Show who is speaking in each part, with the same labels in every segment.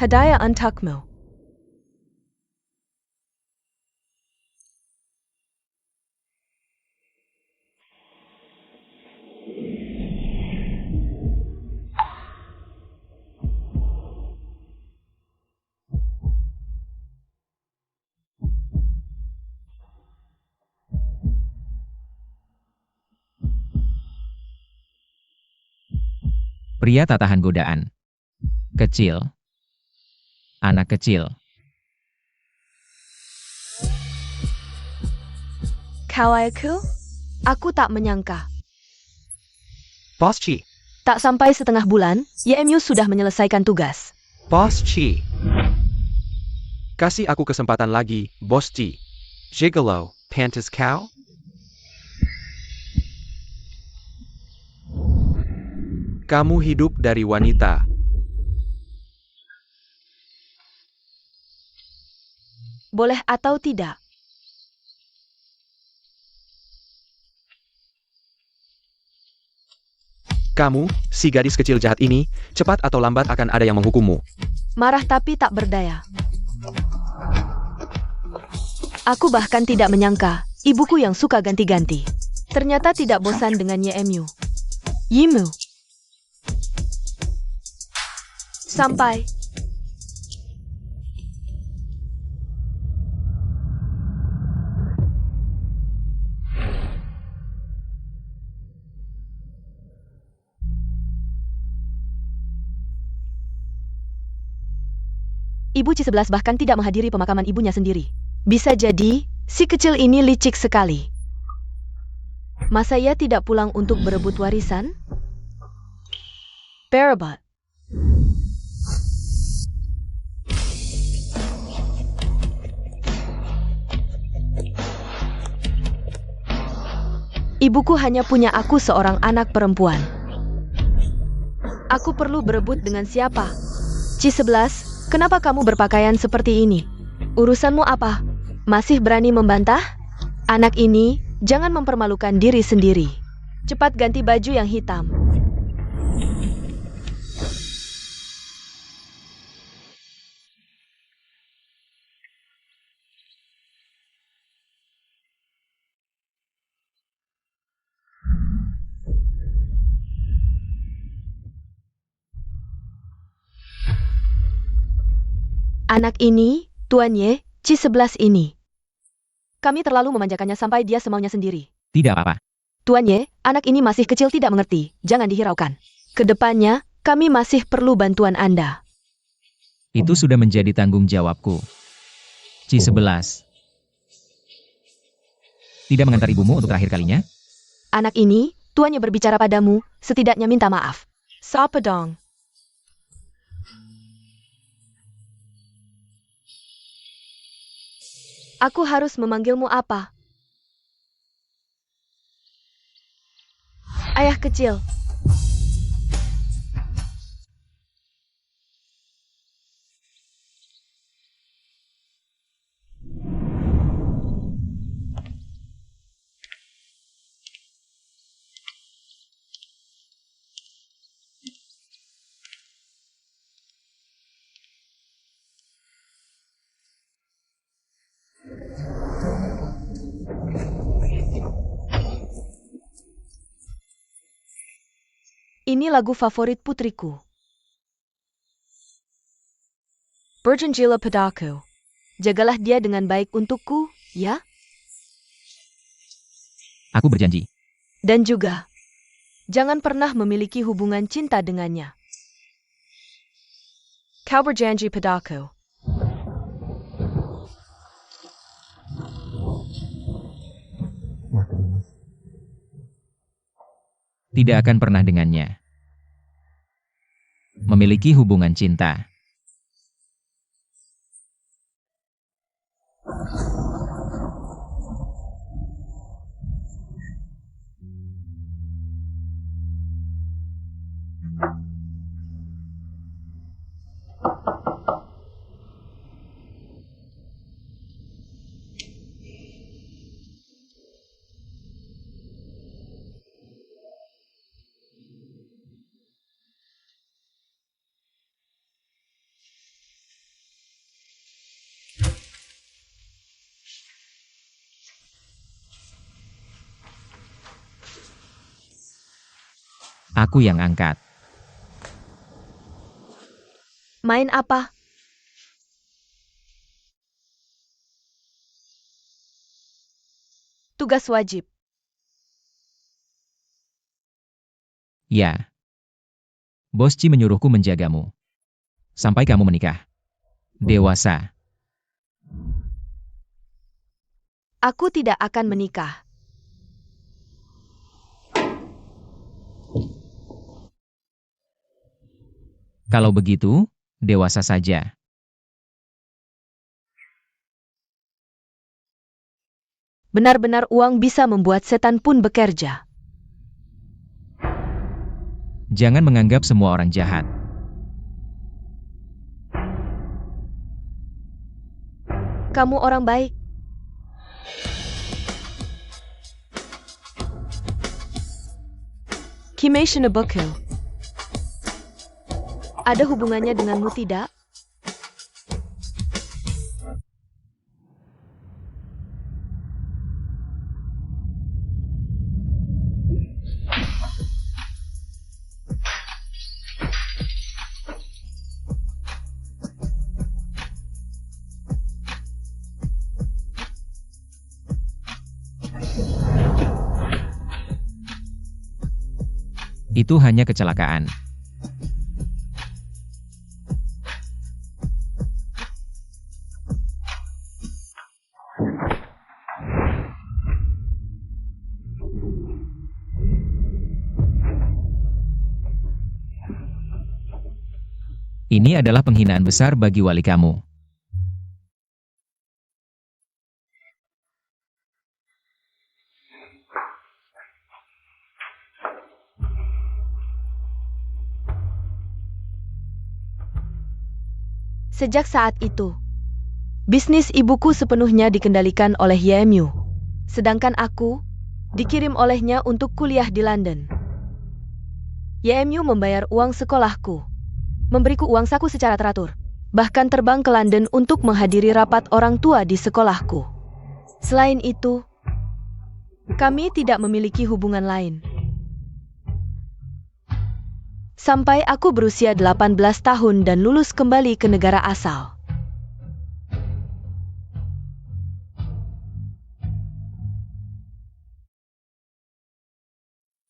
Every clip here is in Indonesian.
Speaker 1: Hadiah untukmu.
Speaker 2: Pria tak tahan godaan. Kecil. Anak kecil.
Speaker 1: Kawaii-ku? Aku tak menyangka.
Speaker 3: Boss Chi.
Speaker 1: Tak sampai setengah bulan, YMU sudah menyelesaikan tugas.
Speaker 3: Boss Chi. Kasih aku kesempatan lagi, Boss Chi. Gigolo, pantas kau? Kamu hidup dari wanita.
Speaker 1: Boleh atau tidak?
Speaker 3: Kamu, si gadis kecil jahat ini, cepat atau lambat akan ada yang menghukummu.
Speaker 1: Marah tapi tak berdaya. Aku bahkan tidak menyangka, ibuku yang suka ganti-ganti. Ternyata tidak bosan dengan YMU. Yimu. Sampai. Ibu Ci11 bahkan tidak menghadiri pemakaman ibunya sendiri. Bisa jadi, si kecil ini licik sekali. Masa ia tidak pulang untuk berebut warisan? Barabat. Ibuku hanya punya aku seorang anak perempuan. Aku perlu berebut dengan siapa? Ci11, kenapa kamu berpakaian seperti ini? Urusanmu apa? Masih berani membantah? Anak ini, jangan mempermalukan diri sendiri. Cepat ganti baju yang hitam. Anak ini, Tuan Ye, Ci11 ini. Kami terlalu memanjakannya sampai dia semaunya sendiri.
Speaker 2: Tidak apa-apa.
Speaker 1: Tuan Ye, anak ini masih kecil tidak mengerti, jangan dihiraukan. Kedepannya, kami masih perlu bantuan Anda.
Speaker 2: Itu sudah menjadi tanggung jawabku. Ci11. Tidak mengantar ibumu untuk terakhir kalinya?
Speaker 1: Anak ini, tuannya berbicara padamu, setidaknya minta maaf. Sapa dong. Aku harus memanggilmu apa? Ayah kecil. Ini lagu favorit putriku. Berjanjilah padaku. Jagalah dia dengan baik untukku, ya?
Speaker 2: Aku berjanji.
Speaker 1: Dan juga, jangan pernah memiliki hubungan cinta dengannya. Kau berjanji padaku.
Speaker 2: Tidak akan pernah dengannya. Memiliki hubungan cinta. Aku yang angkat.
Speaker 1: Main apa? Tugas wajib.
Speaker 2: Ya. Bos Ci menyuruhku menjagamu. Sampai kamu menikah. Dewasa.
Speaker 1: Aku tidak akan menikah.
Speaker 2: Kalau begitu, dewasa saja.
Speaker 1: Benar-benar uang bisa membuat setan pun bekerja.
Speaker 2: Jangan menganggap semua orang jahat.
Speaker 1: Kamu orang baik. Kimation Buku. Ada hubungannya denganmu tidak?
Speaker 2: Itu hanya kecelakaan. Ini adalah penghinaan besar bagi wali kamu.
Speaker 1: Sejak saat itu, bisnis ibuku sepenuhnya dikendalikan oleh YMU, sedangkan aku dikirim olehnya untuk kuliah di London. YMU membayar uang sekolahku, memberiku uang saku secara teratur, bahkan terbang ke London untuk menghadiri rapat orang tua di sekolahku. Selain itu, kami tidak memiliki hubungan lain. Sampai aku berusia 18 tahun dan lulus kembali ke negara asal.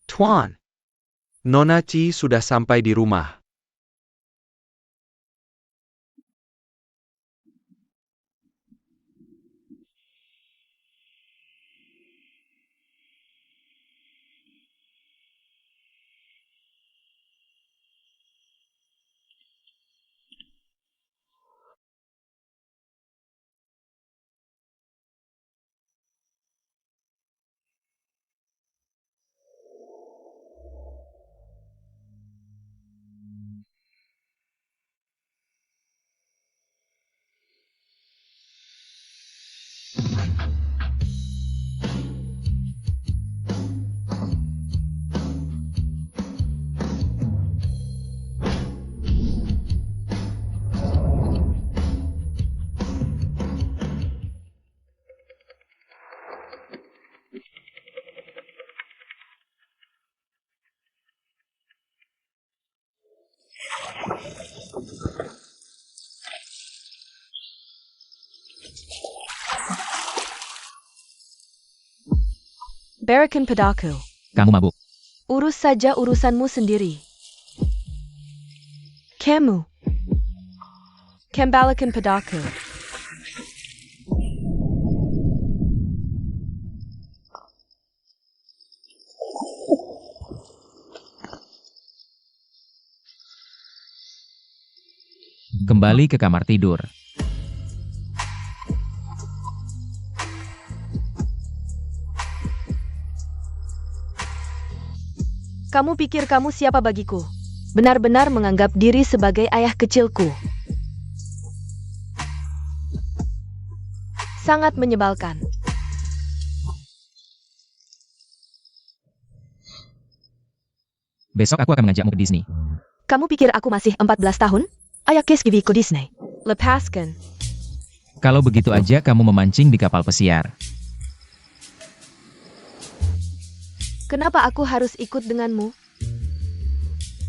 Speaker 3: Tuan. Nona Ci sudah sampai di rumah.
Speaker 1: Berikan padaku.
Speaker 2: Kamu mabuk.
Speaker 1: Urus saja urusanmu sendiri. Kamu. Kembalikan padaku.
Speaker 2: Kembali ke kamar tidur.
Speaker 1: Kamu pikir kamu siapa bagiku? Benar-benar menganggap diri sebagai ayah kecilku. Sangat menyebalkan.
Speaker 2: Besok aku akan mengajakmu ke Disney.
Speaker 1: Kamu pikir aku masih 14 tahun? Ayo kiski ke Disney. Lepaskan.
Speaker 2: Kalau begitu aja kamu memancing di kapal pesiar.
Speaker 1: Kenapa aku harus ikut denganmu?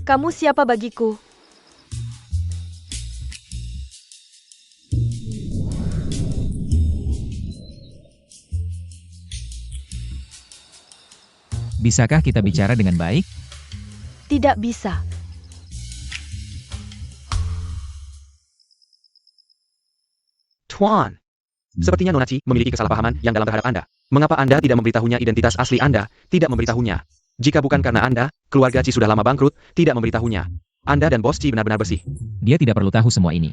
Speaker 1: Kamu siapa bagiku?
Speaker 2: Bisakah kita bicara dengan baik?
Speaker 1: Tidak bisa.
Speaker 3: Tuan. Sepertinya Nona Chi memiliki kesalahpahaman yang dalam terhadap Anda. Mengapa Anda tidak memberitahunya identitas asli Anda, tidak memberitahunya? Jika bukan karena Anda, keluarga Chi sudah lama bangkrut, tidak memberitahunya. Anda dan bos Chi benar-benar bersih.
Speaker 2: Dia tidak perlu tahu semua ini.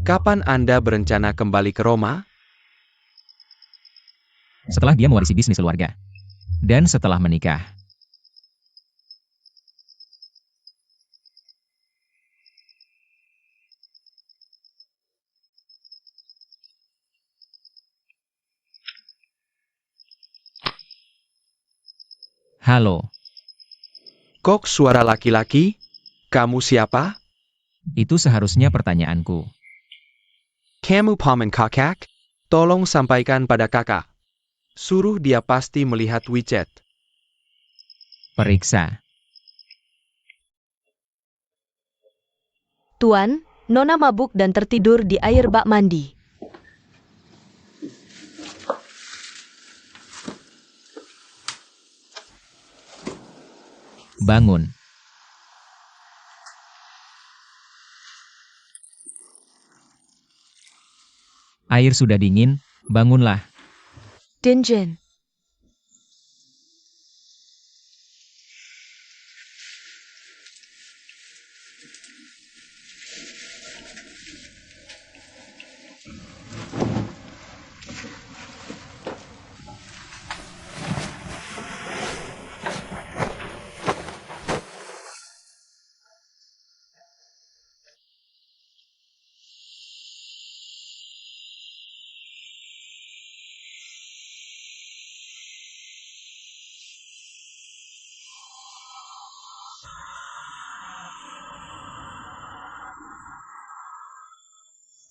Speaker 3: Kapan Anda berencana kembali ke Roma?
Speaker 2: Setelah dia mewarisi bisnis keluarga. Dan setelah menikah. Halo,
Speaker 3: Kok suara laki-laki? Kamu siapa?
Speaker 2: itu seharusnya pertanyaanku.
Speaker 3: Kamu paman kakak? Tolong sampaikan pada kakak. Suruh dia pasti melihat WeChat.
Speaker 2: Periksa.
Speaker 1: Tuan, Nona mabuk dan tertidur di air bak mandi.
Speaker 2: Bangun. Air sudah dingin, bangunlah.
Speaker 1: Dinjen.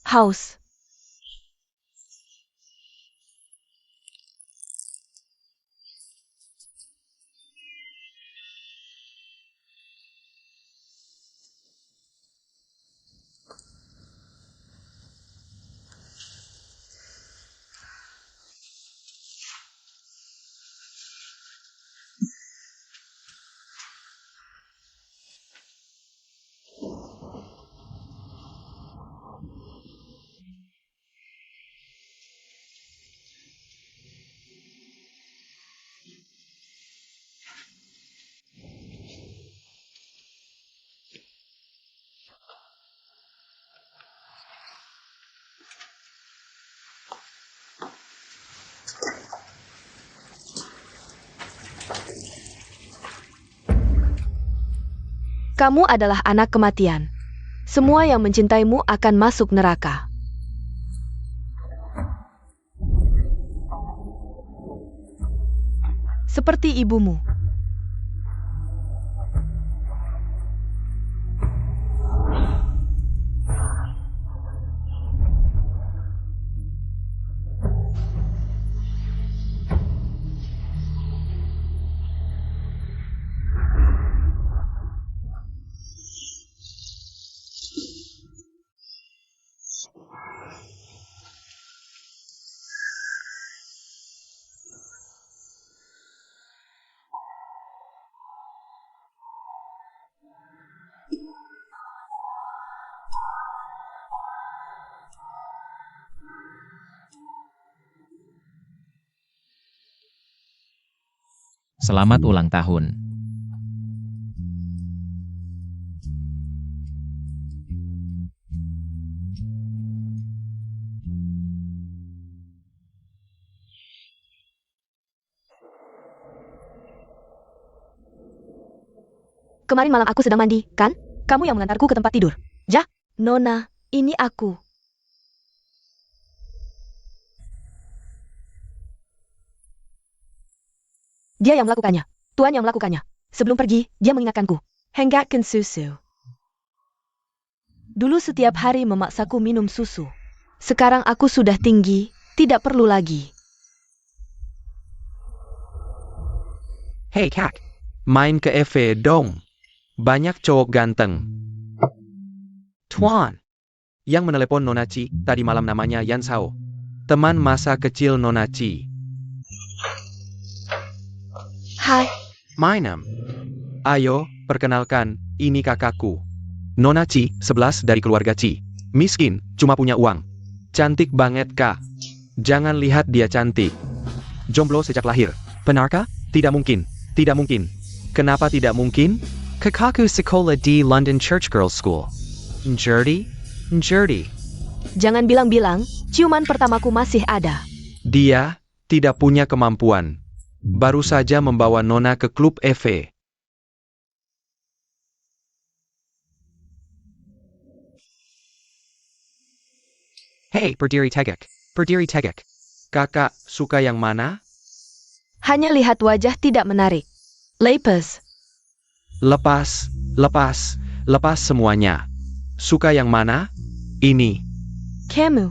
Speaker 1: Haus. Kamu adalah anak kematian. Semua yang mencintaimu akan masuk neraka. Seperti ibumu.
Speaker 2: Selamat ulang tahun.
Speaker 1: Kemarin malam aku sedang mandi, kan? Kamu yang mengantarku ke tempat tidur. Ja? Nona, ini aku. Dia yang melakukannya. Tuan yang melakukannya. Sebelum pergi, dia mengingatkanku. Henggatkan susu. Dulu setiap hari memaksaku minum susu. Sekarang aku sudah tinggi, tidak perlu lagi.
Speaker 3: Hei kak, main ke EV dong. Banyak cowok ganteng. Tuan. Yang menelepon Nona Chi tadi malam namanya Yan Sao. Teman masa kecil Nona Chi.
Speaker 1: Hai,
Speaker 3: Mainem. Ayo, perkenalkan, ini kakakku. Nona Chi, 11 dari keluarga Chi. Miskin, cuma punya uang. Cantik banget kak. Jangan lihat dia cantik. Jomblo sejak lahir. Benarkah? Tidak mungkin. Tidak mungkin. Kenapa tidak mungkin? Kakakku sekolah di London Church Girls School. Njurdi? Njurdi.
Speaker 1: jangan bilang-bilang, ciuman pertamaku masih ada.
Speaker 3: Dia tidak punya kemampuan. Baru saja membawa Nona ke klub EV. Hey, berdiri tegak. Berdiri tegak. Kakak, suka yang mana?
Speaker 1: Hanya lihat wajah tidak menarik. Lepas,
Speaker 3: Lepas, lepas, lepas semuanya. Suka yang mana? Ini.
Speaker 1: kamu.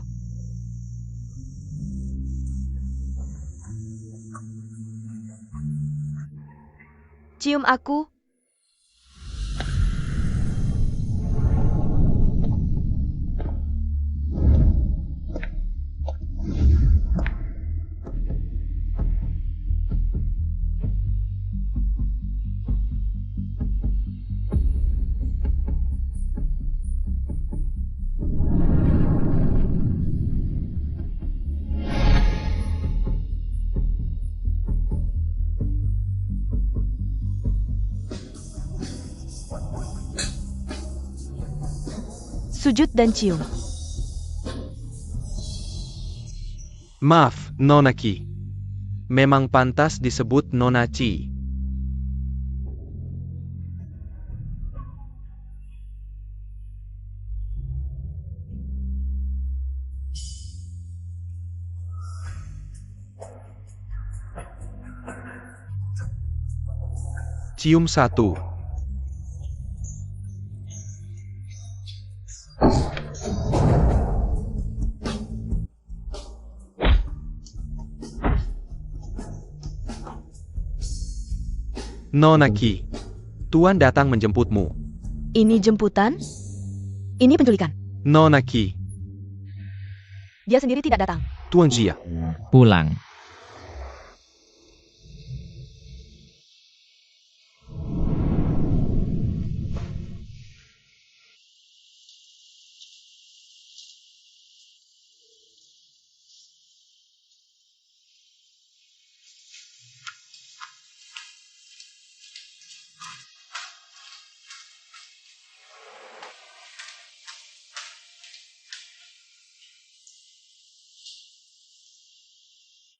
Speaker 1: Cium aku. Sujud dan cium.
Speaker 3: Maaf, Nona Ki. Memang pantas disebut Nona Chi. Cium satu. Nona Ki, Tuan datang menjemputmu.
Speaker 1: Ini jemputan? Ini penculikan.
Speaker 3: Nona Ki,
Speaker 1: Dia sendiri tidak datang.
Speaker 3: Tuan Jia.
Speaker 2: Pulang.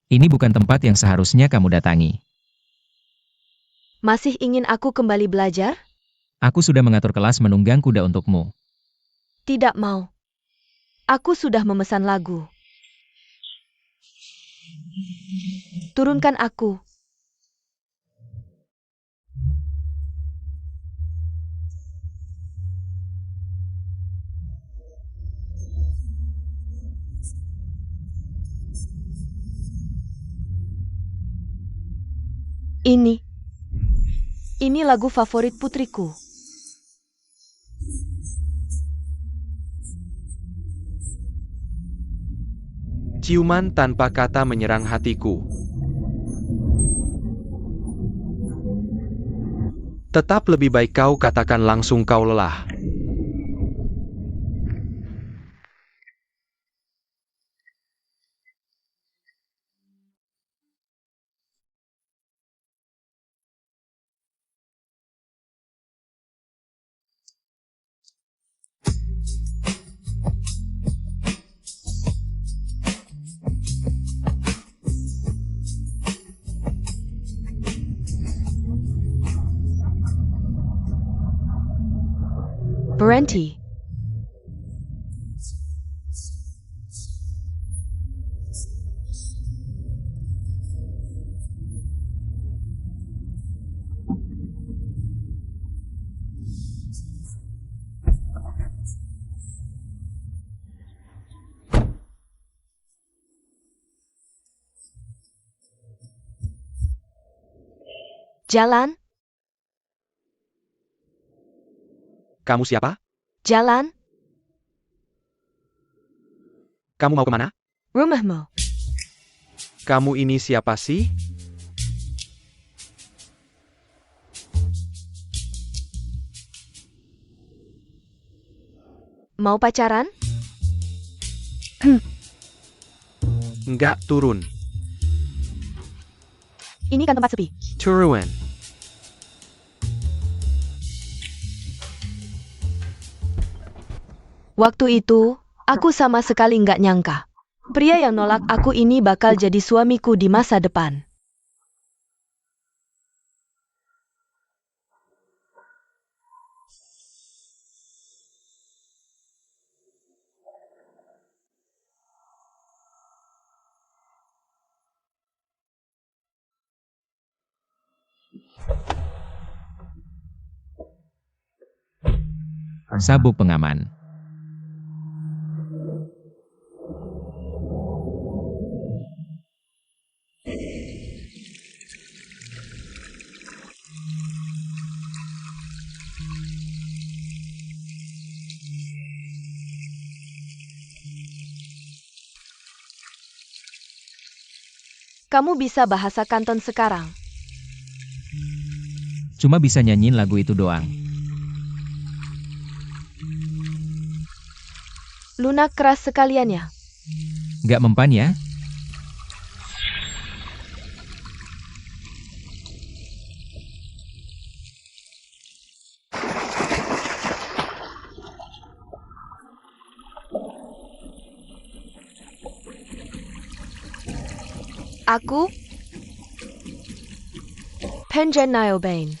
Speaker 2: Ini bukan tempat yang seharusnya kamu datangi.
Speaker 1: Masih ingin aku kembali belajar?
Speaker 2: Aku sudah mengatur kelas menunggang kuda untukmu.
Speaker 1: Tidak mau. Aku sudah memesan lagu. Turunkan aku. Ini. Ini lagu favorit putriku.
Speaker 3: Ciuman tanpa kata menyerang hatiku. Tetap lebih baik kau katakan langsung kau lelah.
Speaker 1: Berhenti. Jalan.
Speaker 3: Kamu siapa?
Speaker 1: Jalan,
Speaker 3: Kamu mau kemana?
Speaker 1: rumahmu.
Speaker 3: Kamu ini siapa sih?
Speaker 1: Mau pacaran?
Speaker 3: Enggak, turun.
Speaker 1: Ini kan tempat sepi.
Speaker 3: Turun.
Speaker 1: Waktu itu, aku sama sekali nggak nyangka. Pria yang nolak aku ini bakal jadi suamiku di masa depan.
Speaker 2: Sabuk pengaman.
Speaker 1: Kamu bisa bahasa Kanton sekarang.
Speaker 2: Cuma bisa nyanyiin lagu itu doang.
Speaker 1: Lunak keras sekalian ya.
Speaker 2: Nggak mempan ya?
Speaker 1: Aku Penjen Niobain.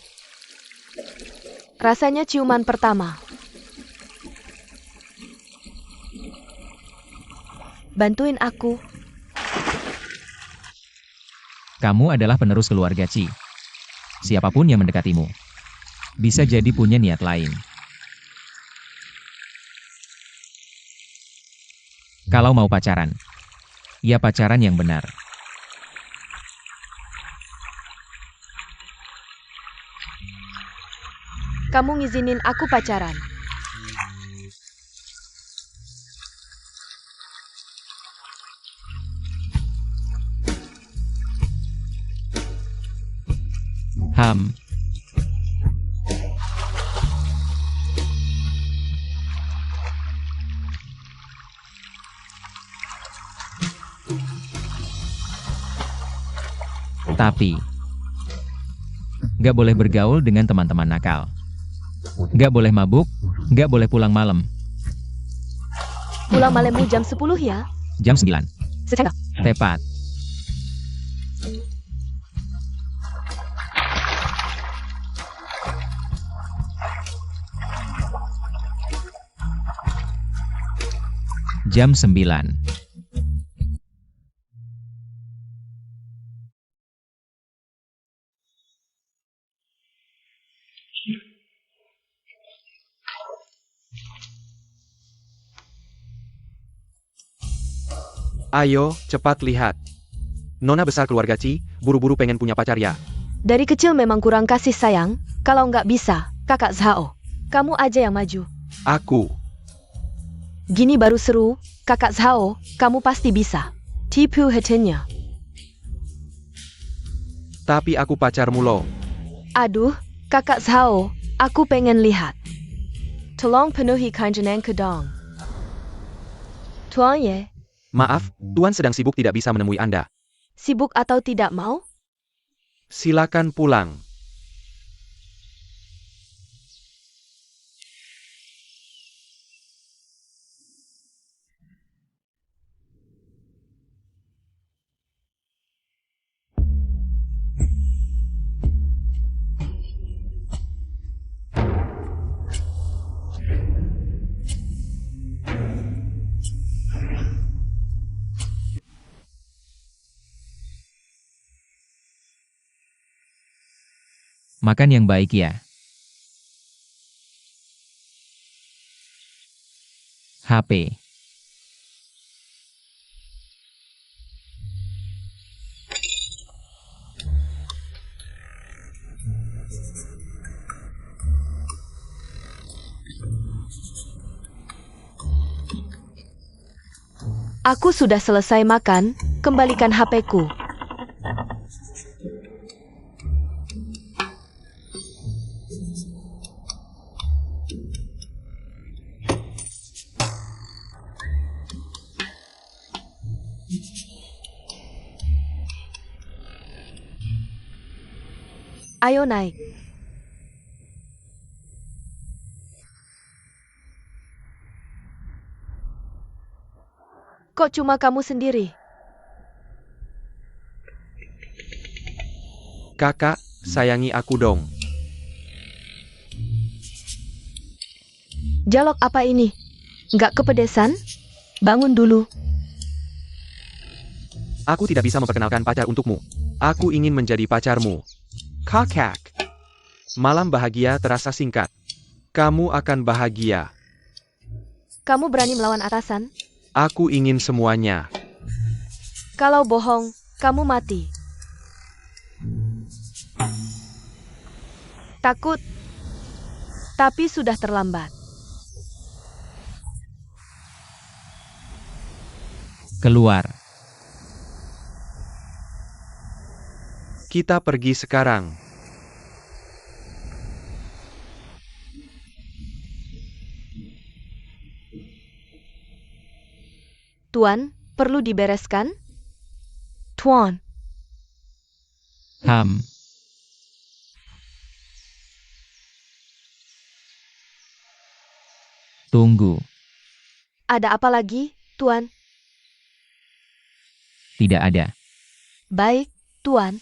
Speaker 1: Rasanya ciuman pertama. Bantuin aku.
Speaker 2: Kamu adalah penerus keluarga Ci. Siapapun yang mendekatimu, bisa jadi punya niat lain. Kalau mau pacaran, ya pacaran yang benar.
Speaker 1: Kamu ngizinin aku pacaran.
Speaker 2: Ham. Tapi, nggak boleh bergaul dengan teman-teman nakal. Nggak boleh mabuk, nggak boleh pulang malam.
Speaker 1: Pulang malammu jam 10 ya?
Speaker 2: Jam 9.
Speaker 1: Secangkap.
Speaker 2: Tepat. Jam 9.
Speaker 3: Ayo, cepat lihat. Nona besar keluarga Ci, buru-buru pengen punya pacar ya.
Speaker 1: Dari kecil memang kurang kasih sayang. Kalau nggak bisa, kakak Zhao. Kamu aja yang maju.
Speaker 3: Aku.
Speaker 1: Gini baru seru. Kakak Zhao, kamu pasti bisa. Tipu hatinya.
Speaker 3: Tapi aku pacarmu loh.
Speaker 1: Aduh, kakak Zhao, aku pengen lihat. Tolong penuhi kanjenan kedong. Tuan Ye,
Speaker 3: Maaf, Tuan sedang sibuk tidak bisa menemui Anda.
Speaker 1: sibuk atau tidak mau?
Speaker 3: Silakan pulang.
Speaker 2: Makan yang baik ya. HP.
Speaker 1: Aku sudah selesai makan, kembalikan HP-ku. Ayo naik. Kok cuma kamu sendiri?
Speaker 3: Kakak, sayangi aku dong.
Speaker 1: Jalok apa ini? Nggak kepedesan? Bangun dulu.
Speaker 3: Aku tidak bisa memperkenalkan pacar untukmu. Aku ingin menjadi pacarmu. Kakak. Malam bahagia terasa singkat. Kamu akan bahagia.
Speaker 1: Kamu berani melawan atasan?
Speaker 3: Aku ingin semuanya.
Speaker 1: Kalau bohong, kamu mati. Takut? Tapi sudah terlambat.
Speaker 2: Keluar.
Speaker 3: Kita pergi sekarang.
Speaker 1: Tuan, perlu dibereskan? Tuan,
Speaker 2: Ham. Tunggu.
Speaker 1: ada apa lagi, Tuan?
Speaker 2: Tidak ada.
Speaker 1: Baik, Tuan.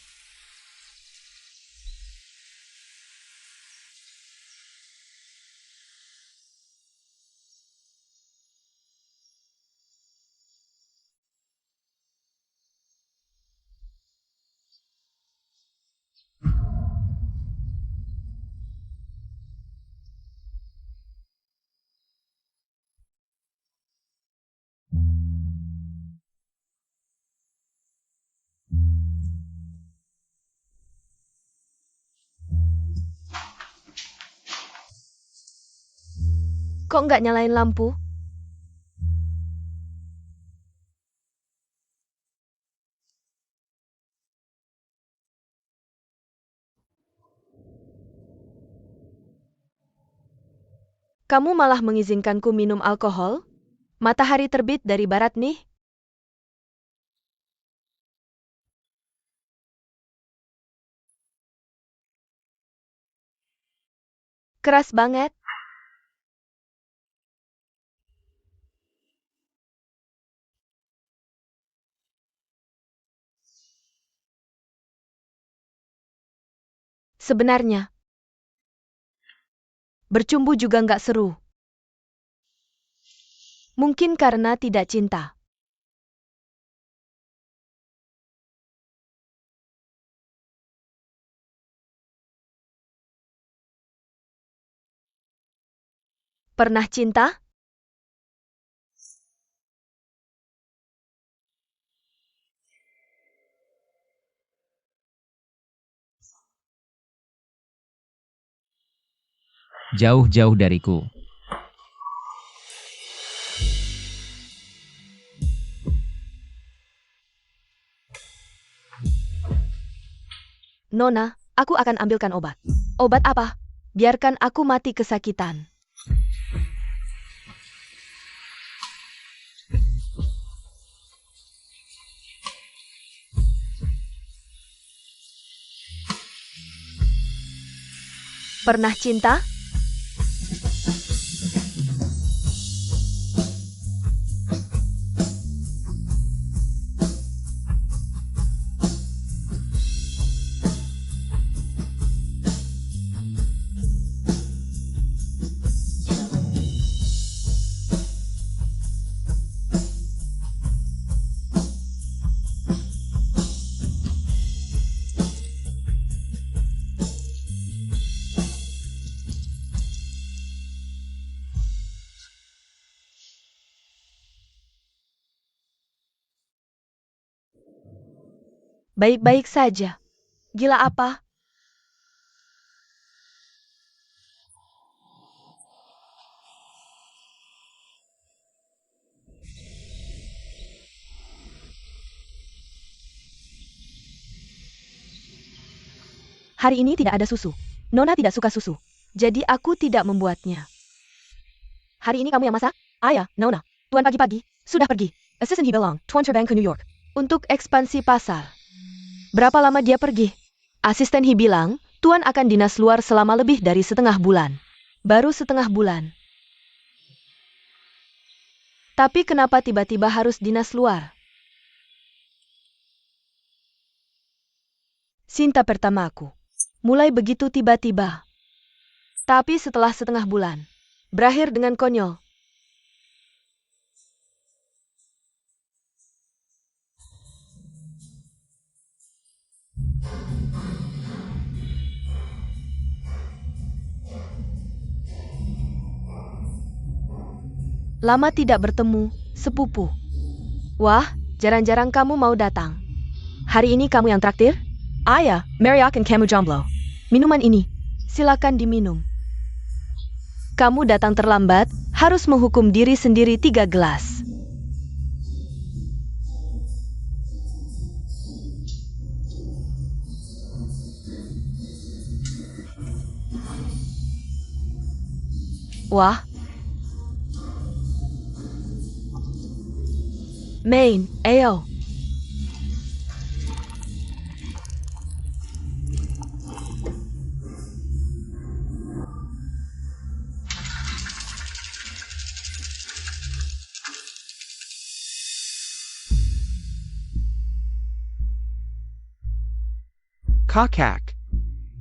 Speaker 1: Kok nggak nyalain lampu? Kamu malah mengizinkanku minum alkohol? Matahari terbit dari barat nih. Keras banget. Sebenarnya, bercumbu juga nggak seru. Mungkin karena tidak cinta. Pernah cinta?
Speaker 2: Jauh-jauh dariku.
Speaker 1: Nona, aku akan ambilkan obat. Obat apa? Biarkan aku mati kesakitan. Pernah cinta? Baik-baik saja. Gila apa? Hari ini tidak ada susu. Nona tidak suka susu. Jadi aku tidak membuatnya. Hari ini kamu yang masak? Ayah, Nona. Tuan pagi-pagi, sudah pergi. Assistant he belong, Tuan terbang ke New York. Untuk ekspansi pasar. Berapa lama dia pergi? Asisten He bilang, Tuan akan dinas luar selama lebih dari setengah bulan. Baru setengah bulan. Tapi kenapa tiba-tiba harus dinas luar? Cinta pertamaku. Mulai begitu tiba-tiba. Tapi setelah setengah bulan. Berakhir dengan konyol. Lama tidak bertemu, sepupu. Wah, jarang-jarang kamu mau datang. Hari ini kamu yang traktir? Ayah, mari akan kamu jomblo. Minuman ini, silakan diminum. Kamu datang terlambat, harus menghukum diri sendiri 3 gelas. Wah. Main, ayo.
Speaker 3: Kakak.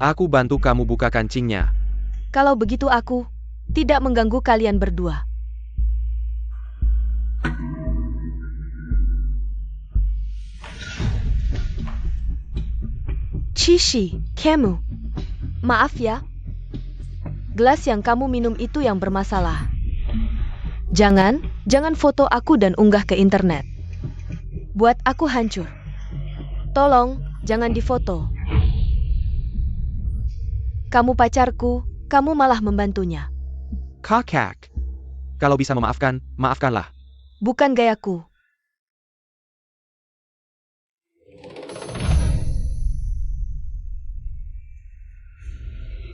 Speaker 3: Aku bantu kamu buka kancingnya.
Speaker 1: Kalau begitu aku tidak mengganggu kalian berdua. Cici, kamu. Maaf ya. Gelas yang kamu minum itu yang bermasalah. Jangan foto aku dan unggah ke internet. Buat aku hancur. Tolong, jangan difoto. Kamu pacarku, kamu malah membantunya.
Speaker 3: Kakak. Kalau bisa memaafkan, maafkanlah.
Speaker 1: Bukan gayaku.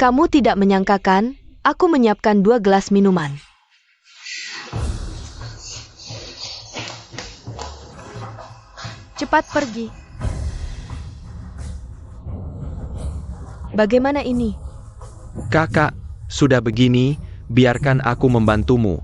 Speaker 1: Kamu tidak menyangkakan, aku menyiapkan 2 gelas minuman. Cepat pergi. Bagaimana ini?
Speaker 3: Kakak, sudah begini, biarkan aku membantumu.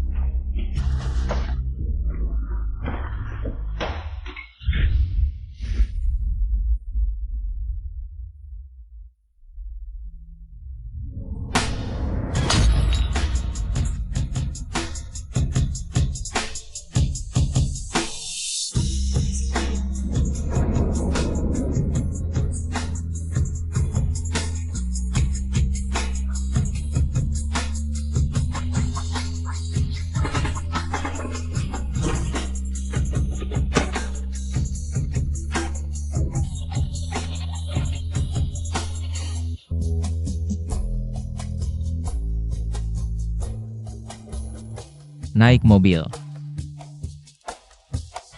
Speaker 2: Naik mobil.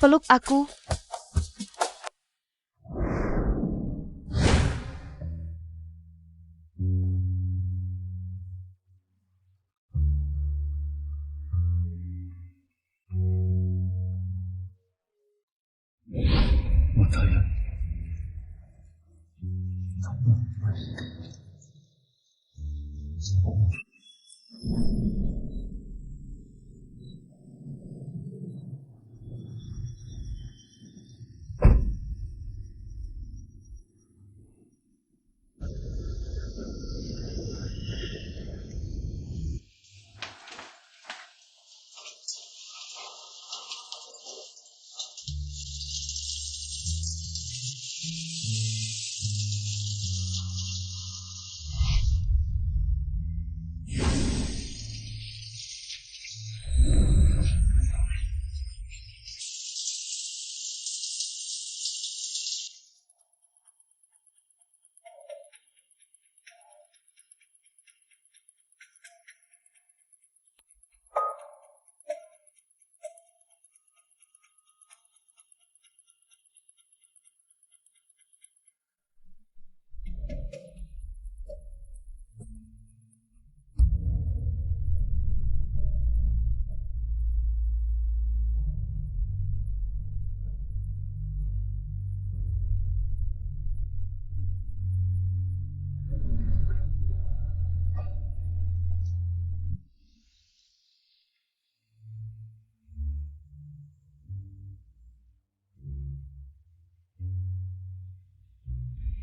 Speaker 1: Peluk aku.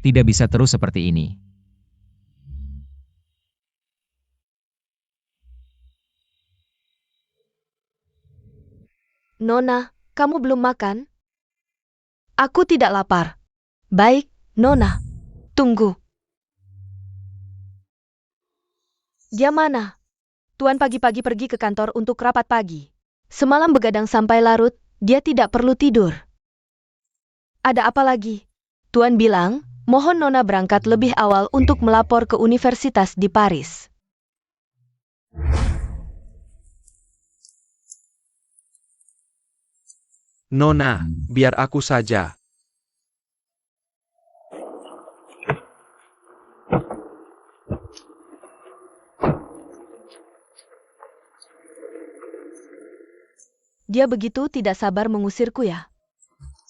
Speaker 2: Tidak bisa terus seperti ini.
Speaker 1: Nona, kamu belum makan? Aku tidak lapar. Baik, Nona. Tunggu. Dia mana? Tuan pagi-pagi pergi ke kantor untuk rapat pagi. Semalam begadang sampai larut, dia tidak perlu tidur. Ada apa lagi? Tuan bilang, mohon Nona berangkat lebih awal untuk melapor ke universitas di Paris.
Speaker 3: Nona, biar aku saja.
Speaker 1: Dia begitu tidak sabar mengusirku ya.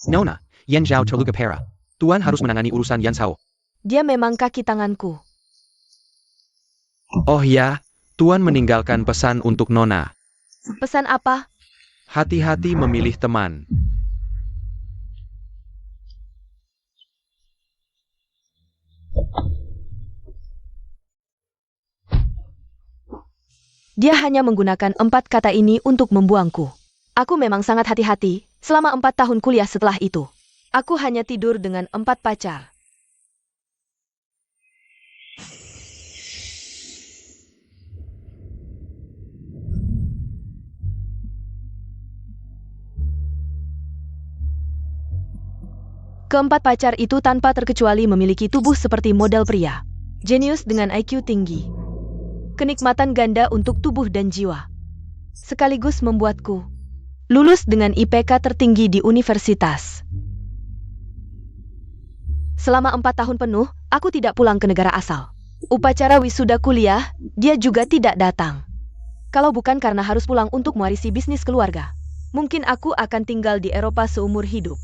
Speaker 3: Nona, Yan Zhao terluka parah. Tuan harus menangani urusan Yan Zhao.
Speaker 1: Dia memang kaki tanganku.
Speaker 3: Oh ya, Tuan meninggalkan pesan untuk Nona.
Speaker 1: Pesan apa?
Speaker 3: Hati-hati memilih teman.
Speaker 1: Dia hanya menggunakan 4 kata ini untuk membuangku. Aku memang sangat hati-hati selama 4 tahun kuliah setelah itu. Aku hanya tidur dengan 4 pacar. Keempat pacar itu tanpa terkecuali memiliki tubuh seperti model pria. Jenius dengan IQ tinggi. Kenikmatan ganda untuk tubuh dan jiwa. Sekaligus membuatku lulus dengan IPK tertinggi di universitas. Selama 4 tahun penuh, aku tidak pulang ke negara asal. Upacara wisuda kuliah, dia juga tidak datang. Kalau bukan karena harus pulang untuk mewarisi bisnis keluarga, mungkin aku akan tinggal di Eropa seumur hidup.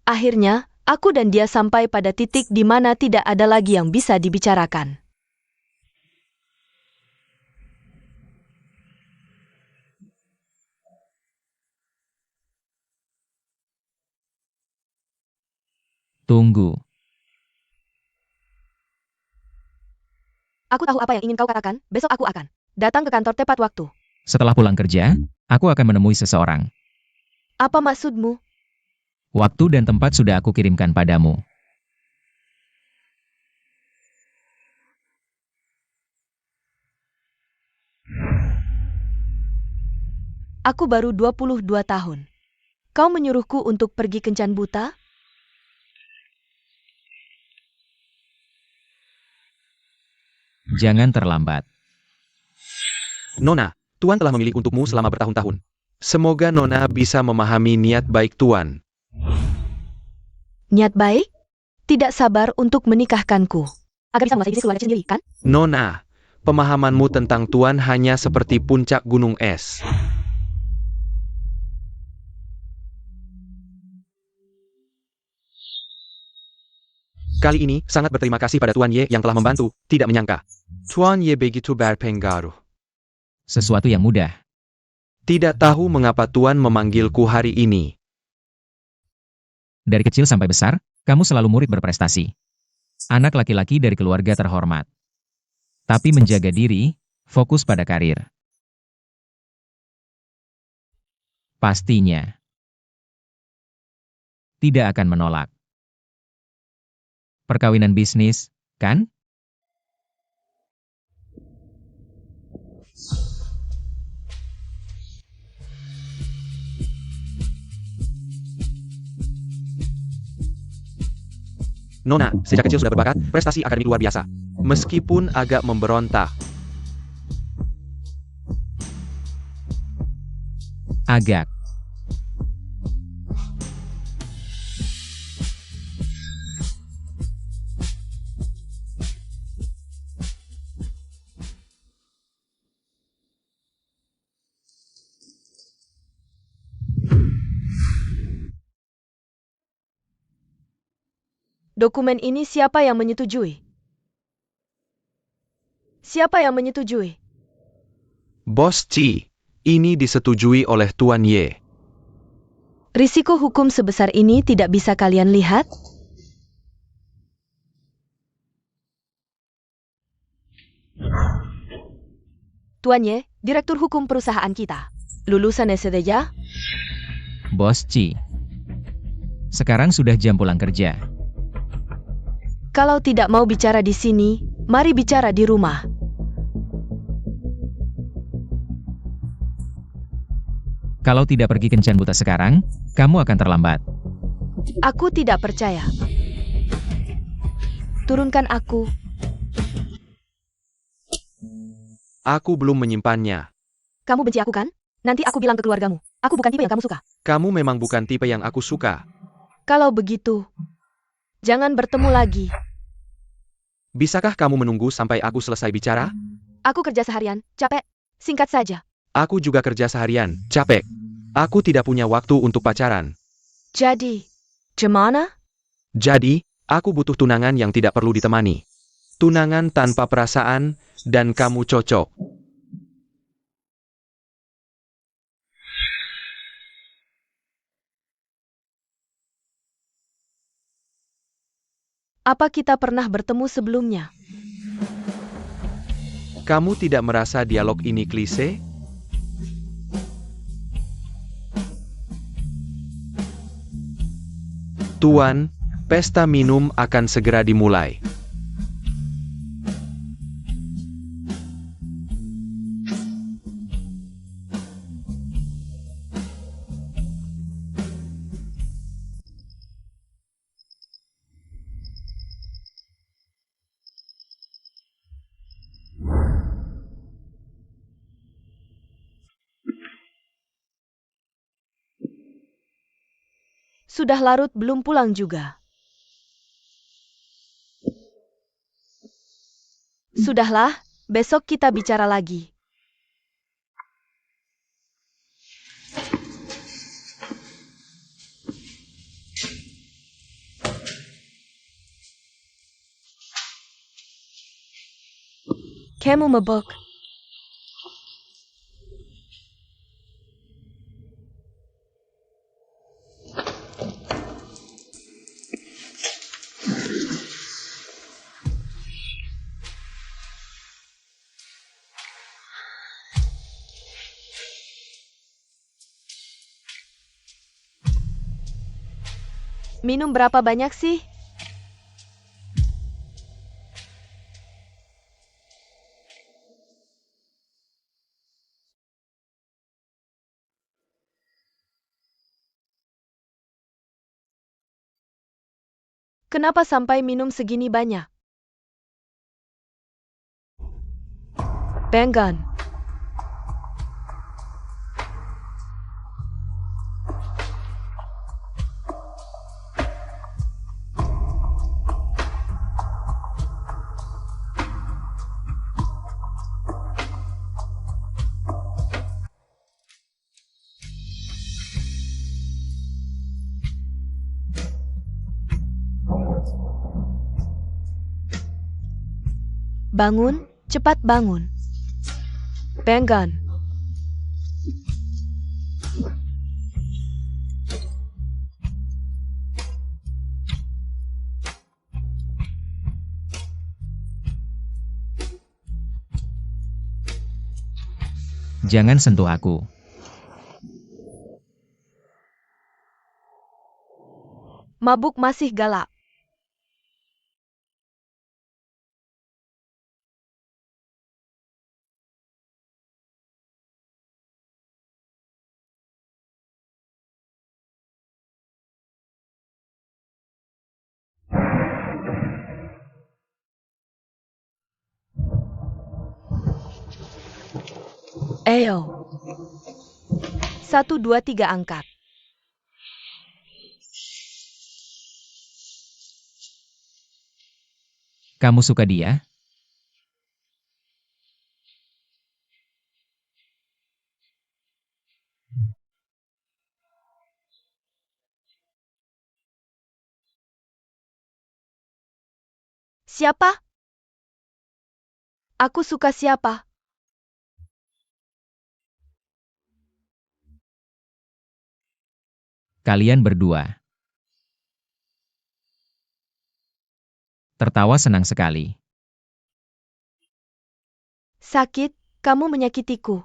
Speaker 1: Akhirnya, aku dan dia sampai pada titik di mana tidak ada lagi yang bisa dibicarakan.
Speaker 2: Tunggu.
Speaker 1: Aku tahu apa yang ingin kau katakan, besok aku akan datang ke kantor tepat waktu.
Speaker 2: Setelah pulang kerja, aku akan menemui seseorang.
Speaker 1: Apa maksudmu?
Speaker 2: Waktu dan tempat sudah aku kirimkan padamu.
Speaker 1: Aku baru 22 tahun. Kau menyuruhku untuk pergi kencan buta?
Speaker 2: Jangan terlambat.
Speaker 3: Nona, Tuan telah memilih untukmu selama bertahun-tahun. Semoga Nona bisa memahami niat baik Tuan.
Speaker 1: Niat baik? Tidak sabar untuk menikahkanku. Agar bisa menguasai bisnis keluarga sendiri, kan?
Speaker 3: Nona, pemahamanmu tentang Tuan hanya seperti puncak gunung es. Kali ini, sangat berterima kasih pada Tuan Ye yang telah membantu, tidak menyangka. Tuan Ye begitu berpengaruh.
Speaker 2: Sesuatu yang mudah.
Speaker 3: Tidak tahu mengapa Tuan memanggilku hari ini.
Speaker 2: Dari kecil sampai besar, kamu selalu murid berprestasi. Anak laki-laki dari keluarga terhormat. Tapi menjaga diri, fokus pada karir. Pastinya. Tidak akan menolak. Perkawinan bisnis, kan?
Speaker 3: Nona, sejak kecil sudah berbakat, prestasi akademik luar biasa. Meskipun agak memberontak.
Speaker 2: Agak.
Speaker 1: Dokumen ini siapa yang menyetujui? Siapa yang menyetujui?
Speaker 3: Bos Chi, ini disetujui oleh Tuan Ye.
Speaker 1: Risiko hukum sebesar ini tidak bisa kalian lihat? Tuan Ye, Direktur Hukum perusahaan kita. Lulusan SDJ?
Speaker 2: Bos Chi. Sekarang sudah jam pulang kerja.
Speaker 1: Kalau tidak mau bicara di sini, mari bicara di rumah.
Speaker 2: Kalau tidak pergi kencan buta sekarang, kamu akan terlambat.
Speaker 1: Aku tidak percaya. Turunkan aku.
Speaker 3: Aku belum menyimpannya.
Speaker 1: Kamu benci aku kan? Nanti aku bilang ke keluargamu. Aku bukan tipe yang kamu suka.
Speaker 3: Kamu memang bukan tipe yang aku suka.
Speaker 1: Kalau begitu, jangan bertemu lagi.
Speaker 3: Bisakah kamu menunggu sampai aku selesai bicara?
Speaker 1: Aku kerja seharian, capek. Singkat saja.
Speaker 3: Aku juga kerja seharian, capek. Aku tidak punya waktu untuk pacaran.
Speaker 1: Jadi, gimana?
Speaker 3: Jadi, aku butuh tunangan yang tidak perlu ditemani. Tunangan tanpa perasaan, dan kamu cocok.
Speaker 1: Apa kita pernah bertemu sebelumnya?
Speaker 3: Kamu tidak merasa dialog ini klise? Tuan, pesta minum akan segera dimulai.
Speaker 1: Sudah larut belum pulang juga. Sudahlah, besok kita bicara lagi. Kamu mabuk. Minum berapa banyak sih? Kenapa sampai minum segini banyak? Benggan. Bangun, cepat bangun. Benggan.
Speaker 2: Jangan sentuh aku.
Speaker 1: Mabuk masih galak. Ayo. 1, 2, 3 angkat.
Speaker 2: Kamu suka dia?
Speaker 1: Siapa? Aku suka siapa?
Speaker 2: Kalian berdua. Tertawa senang sekali.
Speaker 1: Sakit, kamu menyakitiku.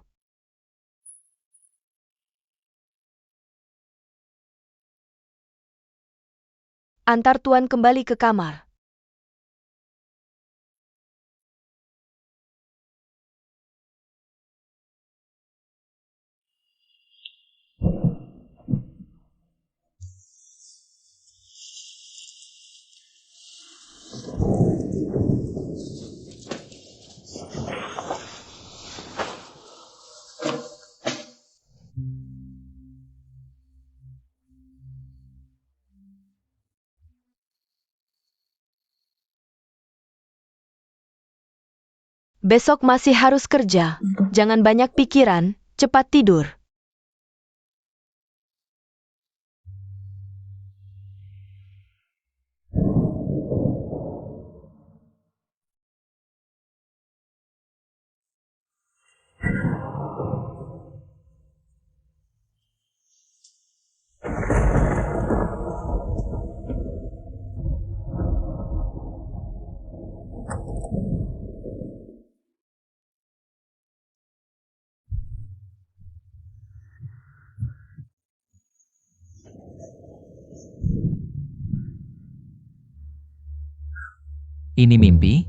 Speaker 1: Antar Tuan kembali ke kamar. Besok masih harus kerja. Jangan banyak pikiran, cepat tidur.
Speaker 2: Ini mimpi?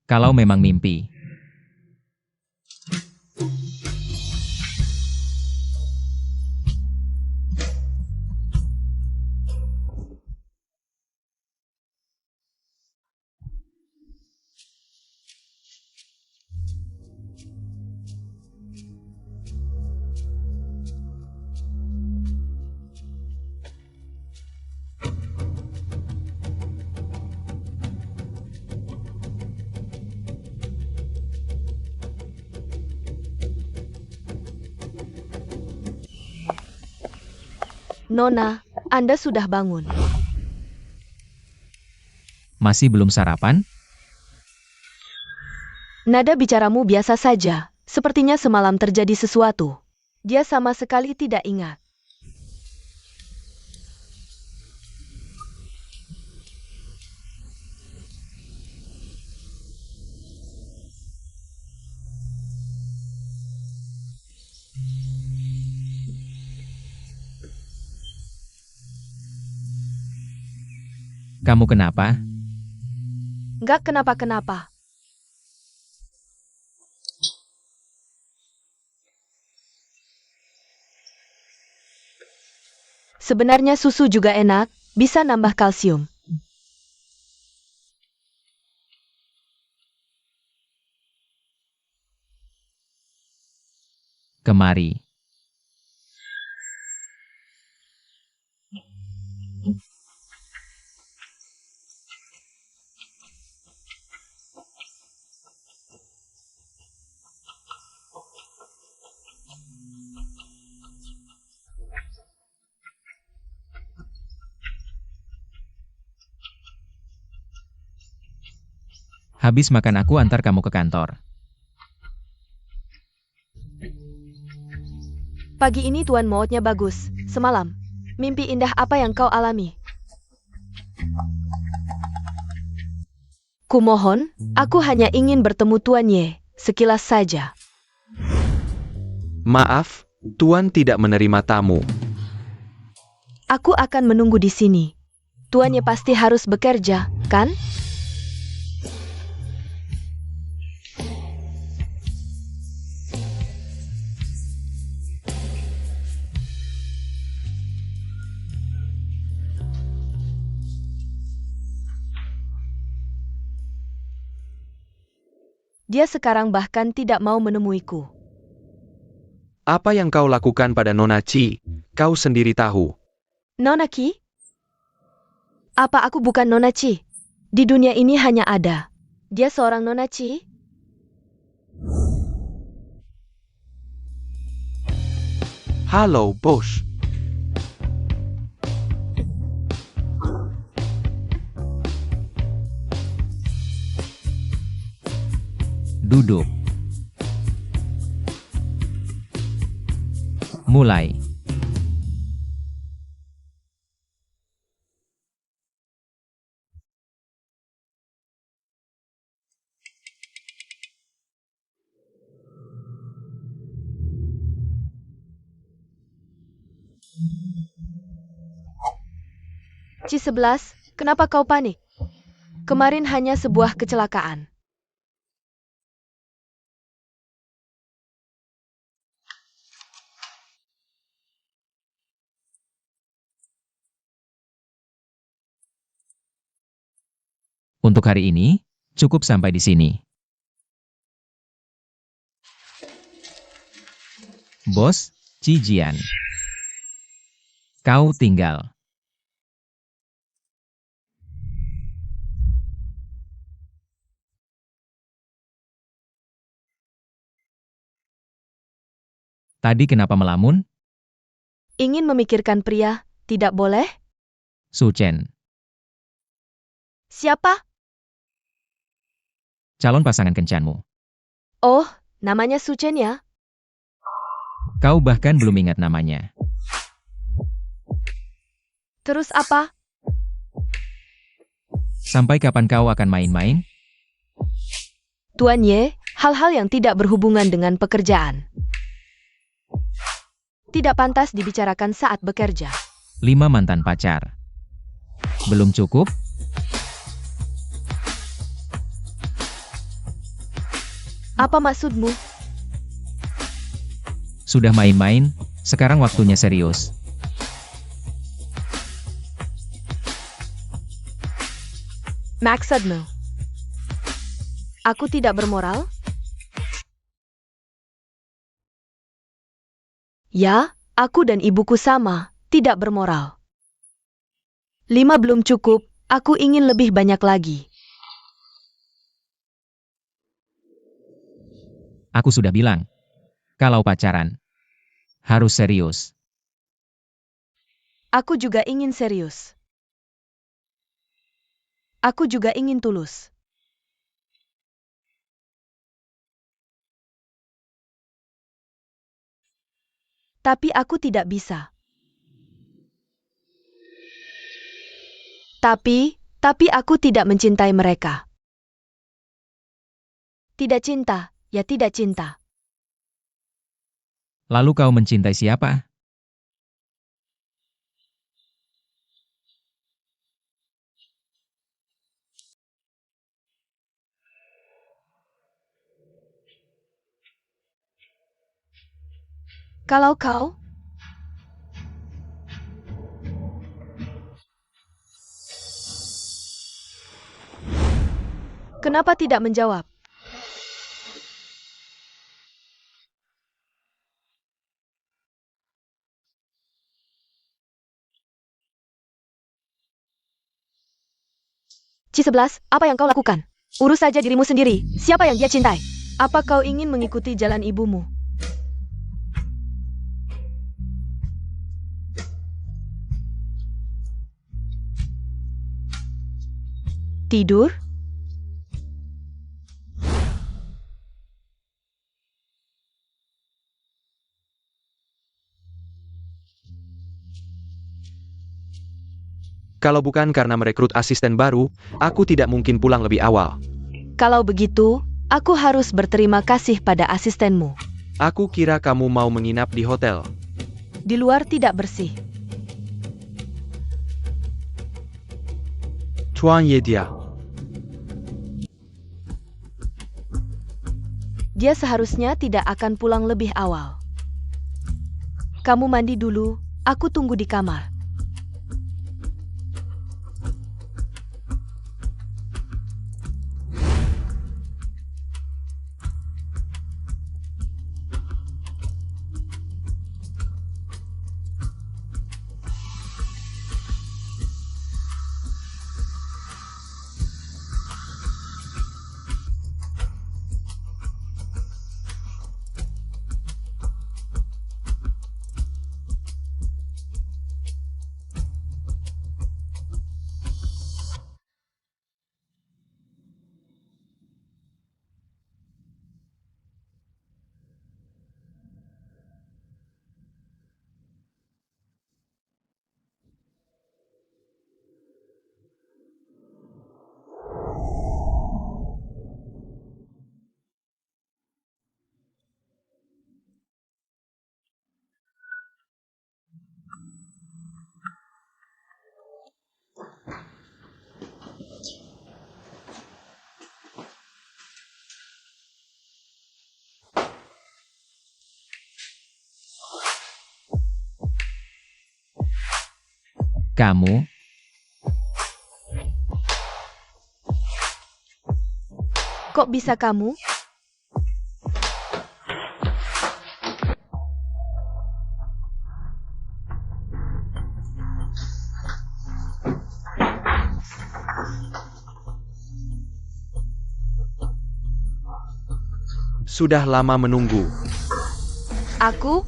Speaker 2: Kalau memang mimpi.
Speaker 1: Nona, Anda sudah bangun.
Speaker 2: Masih belum sarapan?
Speaker 1: Nada bicaramu biasa saja. Sepertinya semalam terjadi sesuatu. Dia sama sekali tidak ingat.
Speaker 2: Kamu kenapa?
Speaker 1: Nggak kenapa-kenapa. Sebenarnya susu juga enak, bisa nambah kalsium.
Speaker 2: Kemari. Habis makan aku antar kamu ke kantor.
Speaker 1: Pagi ini Tuan moodnya bagus. Semalam, mimpi indah apa yang kau alami? Kumohon, aku hanya ingin bertemu Tuan Ye, sekilas saja.
Speaker 3: Maaf, Tuan tidak menerima tamu.
Speaker 1: Aku akan menunggu di sini. Tuan Ye pasti harus bekerja, kan? Dia sekarang bahkan tidak mau menemuiku.
Speaker 3: Apa yang kau lakukan pada Nona Chi? Kau sendiri tahu.
Speaker 1: Nona Ki? Apa aku bukan Nona Chi? Di dunia ini hanya ada. Dia seorang Nona Chi?
Speaker 3: Halo, bos.
Speaker 2: Duduk. Mulai.
Speaker 1: Ci-11, kenapa kau panik? Kemarin hanya sebuah kecelakaan.
Speaker 2: Untuk hari ini, cukup sampai di sini. Bos, Ci Jian. Kau tinggal. Tadi kenapa melamun?
Speaker 1: Ingin memikirkan pria, tidak boleh?
Speaker 2: Su Chen,
Speaker 1: Siapa?
Speaker 2: calon pasangan kencanmu.
Speaker 1: Oh, namanya Suchen ya?
Speaker 2: Kau bahkan belum ingat namanya.
Speaker 1: Terus apa?
Speaker 2: Sampai kapan kau akan main-main?
Speaker 1: Tuan Ye, hal-hal yang tidak berhubungan dengan pekerjaan. Tidak pantas dibicarakan saat bekerja.
Speaker 2: 5 mantan pacar. Belum cukup?
Speaker 1: Apa maksudmu?
Speaker 2: Sudah main-main, sekarang waktunya serius.
Speaker 1: Maksudmu? Aku tidak bermoral? Ya, aku dan ibuku sama, tidak bermoral. 5 belum cukup, aku ingin lebih banyak lagi.
Speaker 2: Aku sudah bilang, kalau pacaran, harus serius.
Speaker 1: Aku juga ingin serius. Aku juga ingin tulus. Tapi aku tidak bisa. Tapi aku tidak mencintai mereka. Tidak cinta, ya tidak cinta.
Speaker 2: Lalu kau mencintai siapa?
Speaker 1: Kalau kau? Kenapa tidak menjawab? Ci-11, apa yang kau lakukan? Urus saja dirimu sendiri. Siapa yang dia cintai? Apa kau ingin mengikuti jalan ibumu? Tidur?
Speaker 3: Kalau bukan karena merekrut asisten baru, aku tidak mungkin pulang lebih awal.
Speaker 1: Kalau begitu, aku harus berterima kasih pada asistenmu.
Speaker 3: Aku kira kamu mau menginap di hotel.
Speaker 1: Di luar tidak bersih.
Speaker 3: Tuan Yedia.
Speaker 1: Dia seharusnya tidak akan pulang lebih awal. Kamu mandi dulu, aku tunggu di kamar.
Speaker 2: Kamu,
Speaker 1: Kok bisa kamu?
Speaker 3: Sudah lama menunggu.
Speaker 1: Aku?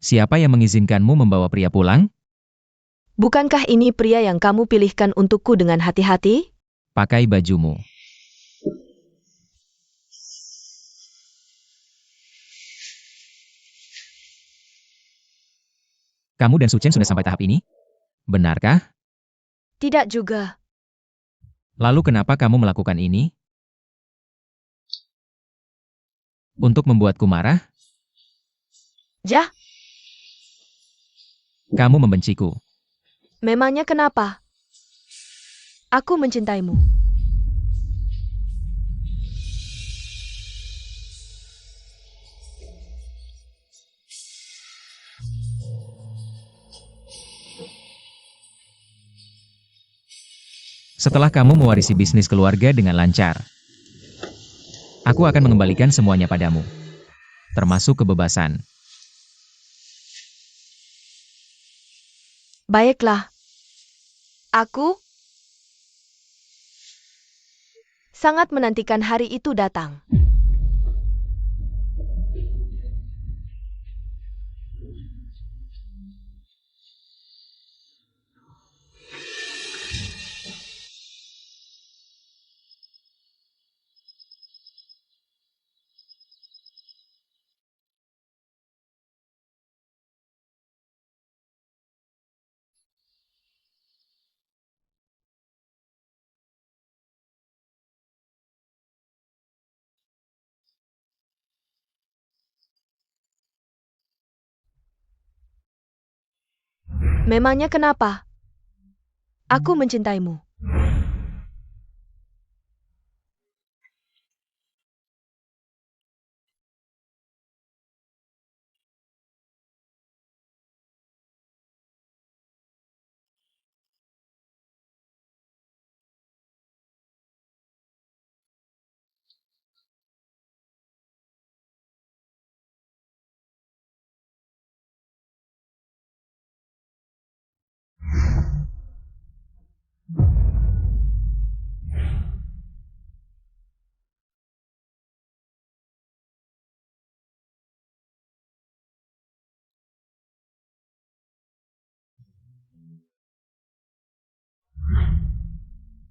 Speaker 2: siapa yang mengizinkanmu membawa pria pulang?
Speaker 1: Bukankah ini pria yang kamu pilihkan untukku dengan hati-hati?
Speaker 2: Pakai bajumu. Kamu dan Suchen sudah sampai tahap ini? Benarkah?
Speaker 1: Tidak juga.
Speaker 2: Lalu kenapa kamu melakukan ini? Untuk membuatku marah?
Speaker 1: Jah,
Speaker 2: Kamu membenciku.
Speaker 1: memangnya kenapa? Aku mencintaimu.
Speaker 2: Setelah kamu mewarisi bisnis keluarga dengan lancar, aku akan mengembalikan semuanya padamu. Termasuk kebebasan.
Speaker 1: Baiklah. Aku sangat menantikan hari itu datang. Memangnya kenapa? Aku mencintaimu.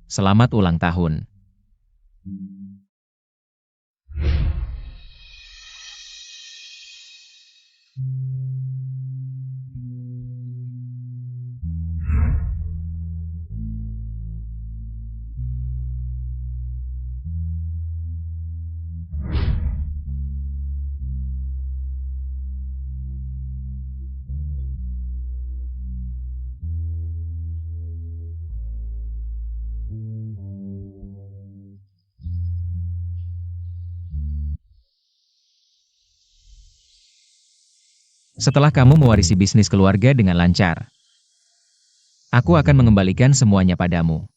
Speaker 2: Selamat ulang tahun. Setelah kamu mewarisi bisnis keluarga dengan lancar, aku akan mengembalikan semuanya padamu.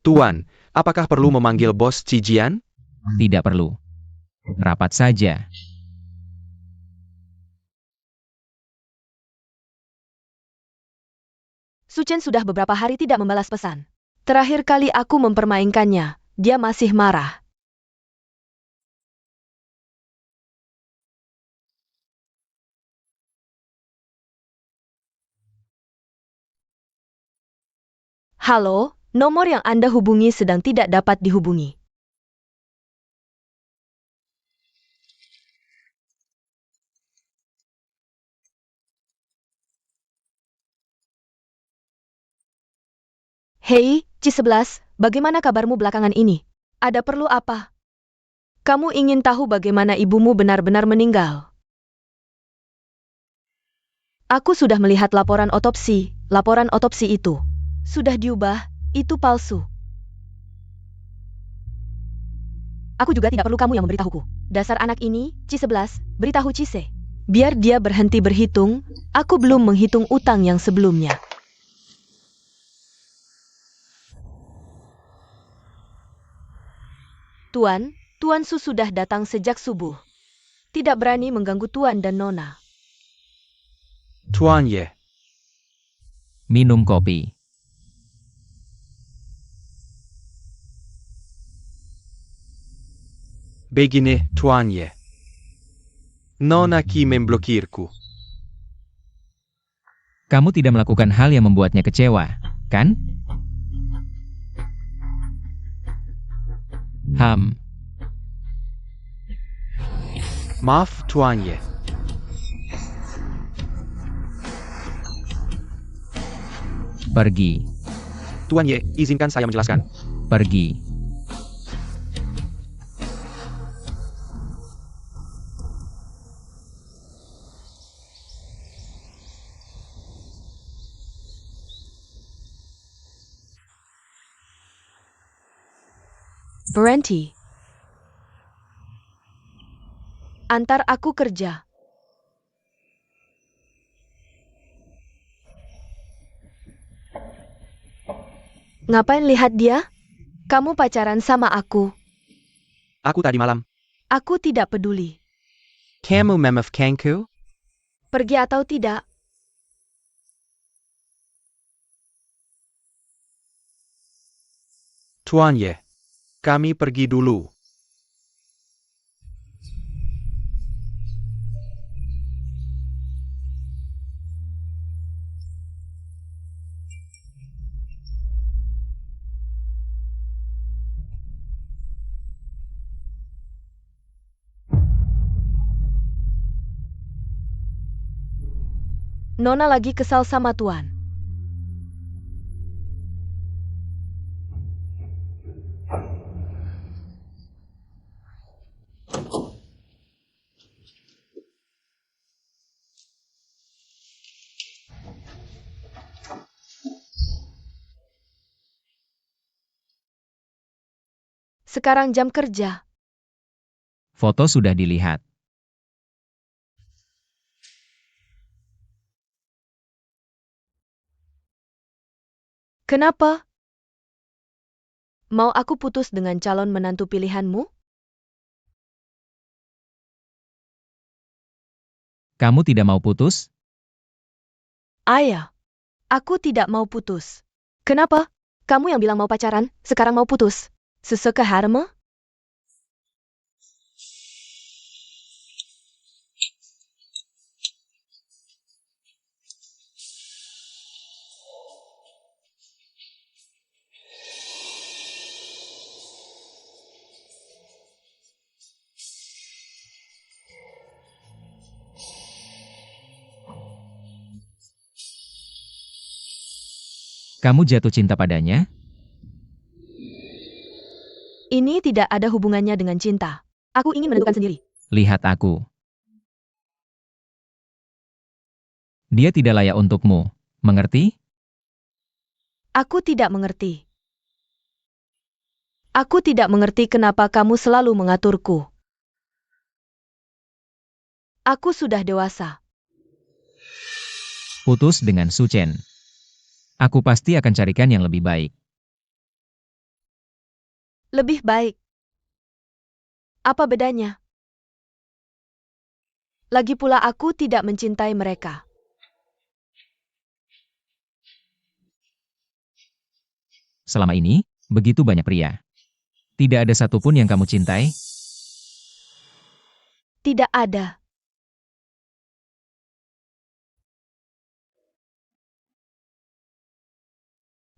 Speaker 3: Tuan, apakah perlu memanggil bos Cijian?
Speaker 2: Tidak perlu. Rapat saja.
Speaker 1: Suchen sudah beberapa hari tidak membalas pesan. Terakhir kali aku mempermainkannya, dia masih marah. Halo, nomor yang Anda hubungi sedang tidak dapat dihubungi. Hei, C11, bagaimana kabarmu belakangan ini? Ada perlu apa? Kamu ingin tahu bagaimana ibumu benar-benar meninggal? Aku sudah melihat laporan otopsi itu. Sudah diubah, itu palsu. Aku juga tidak perlu kamu yang memberitahuku. Dasar anak ini, C11, beritahu Cise. Biar dia berhenti berhitung, aku belum menghitung utang yang sebelumnya. Tuan Su sudah datang sejak subuh. Tidak berani mengganggu Tuan dan Nona.
Speaker 3: Tuan Ye,
Speaker 2: Minum kopi.
Speaker 3: begini Tuan Ye. Nona ki memblokirku.
Speaker 2: Kamu tidak melakukan hal yang membuatnya kecewa, kan?
Speaker 3: Maaf Tuan Ye.
Speaker 2: Pergi.
Speaker 3: Tuan Ye, izinkan saya menjelaskan.
Speaker 2: Pergi.
Speaker 1: Berhenti. Antar aku kerja. Ngapain lihat dia? Kamu pacaran sama aku.
Speaker 3: Aku tadi malam.
Speaker 1: Aku tidak peduli.
Speaker 3: Kamu memaafkanku?
Speaker 1: Pergi atau tidak?
Speaker 3: Tuan Ye, kami pergi dulu.
Speaker 1: Nona lagi kesal sama Tuan. Sekarang jam kerja.
Speaker 2: Foto sudah dilihat.
Speaker 1: Kenapa? Mau aku putus dengan calon menantu pilihanmu?
Speaker 2: Kamu tidak mau putus?
Speaker 1: Ayah, aku tidak mau putus. Kenapa? Kamu yang bilang mau pacaran, sekarang mau putus. Sesuka harma?
Speaker 2: Kamu jatuh cinta padanya?
Speaker 1: Ini tidak ada hubungannya dengan cinta. Aku ingin menentukan sendiri.
Speaker 2: Lihat aku. Dia tidak layak untukmu. Mengerti?
Speaker 1: Aku tidak mengerti. Aku tidak mengerti kenapa kamu selalu mengaturku. Aku sudah dewasa.
Speaker 2: Putus dengan Su Chen. Aku pasti akan carikan yang lebih baik.
Speaker 1: Lebih baik. Apa bedanya? Lagi pula aku tidak mencintai mereka.
Speaker 2: Selama ini, begitu banyak pria. Tidak ada satupun yang kamu cintai?
Speaker 1: Tidak ada.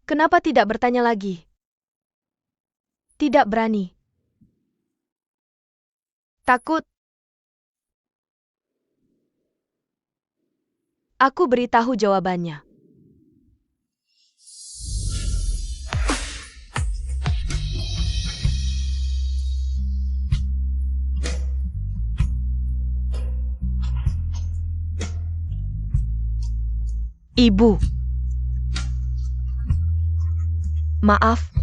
Speaker 1: Kenapa tidak bertanya lagi? Tidak berani. Takut. Aku beritahu jawabannya. Ibu. Maaf.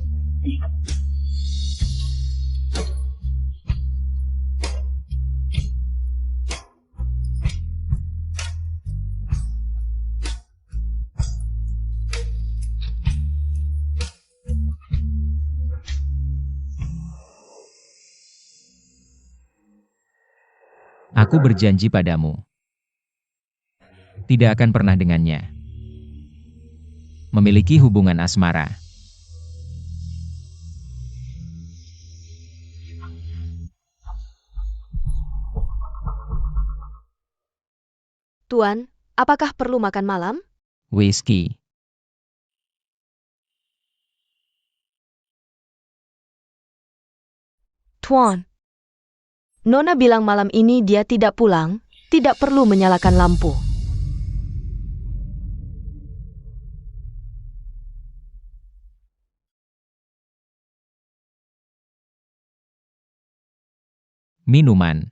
Speaker 2: Aku berjanji padamu. Tidak akan pernah dengannya. Memiliki hubungan asmara.
Speaker 1: Tuan, apakah perlu makan malam?
Speaker 2: Whisky.
Speaker 1: Tuan. Nona bilang malam ini dia tidak pulang, tidak perlu menyalakan lampu.
Speaker 2: Minuman.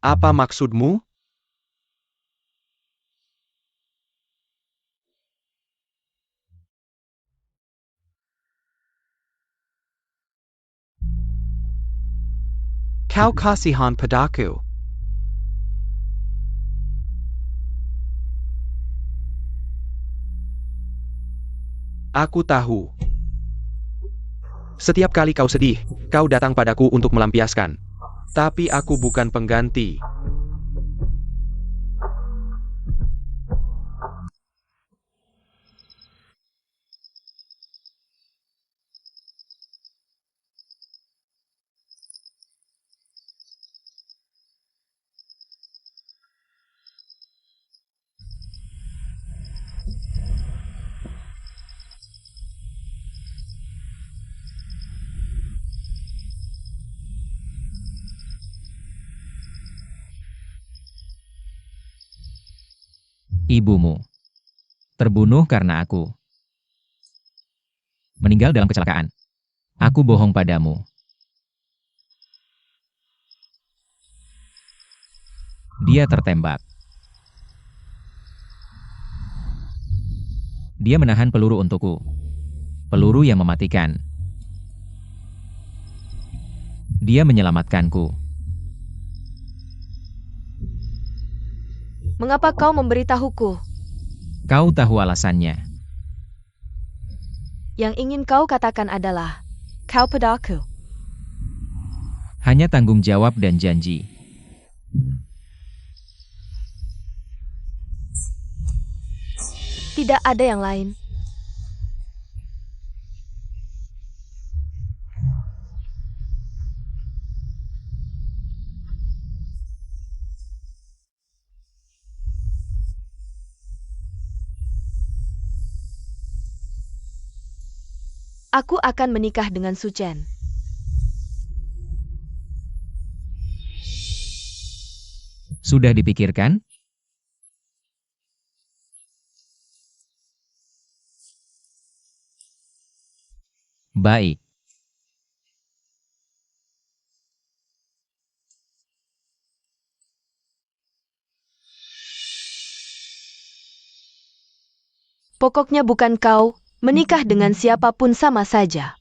Speaker 3: Apa maksudmu? Kau kasihan padaku. Aku tahu. Setiap kali kau sedih, kau datang padaku untuk melampiaskan. Tapi aku bukan pengganti.
Speaker 2: Ibumu terbunuh karena aku. Meninggal dalam kecelakaan. Aku bohong padamu. Dia tertembak. Dia menahan peluru untukku. Peluru yang mematikan. Dia menyelamatkanku.
Speaker 1: Mengapa kau memberitahuku?
Speaker 2: Kau tahu alasannya.
Speaker 1: Yang ingin kau katakan adalah, kau padaku.
Speaker 2: Hanya tanggung jawab dan janji.
Speaker 1: Tidak ada yang lain. Aku akan menikah dengan Su Chen.
Speaker 2: Sudah dipikirkan? Baik.
Speaker 1: Pokoknya bukan kau, menikah dengan siapapun sama saja.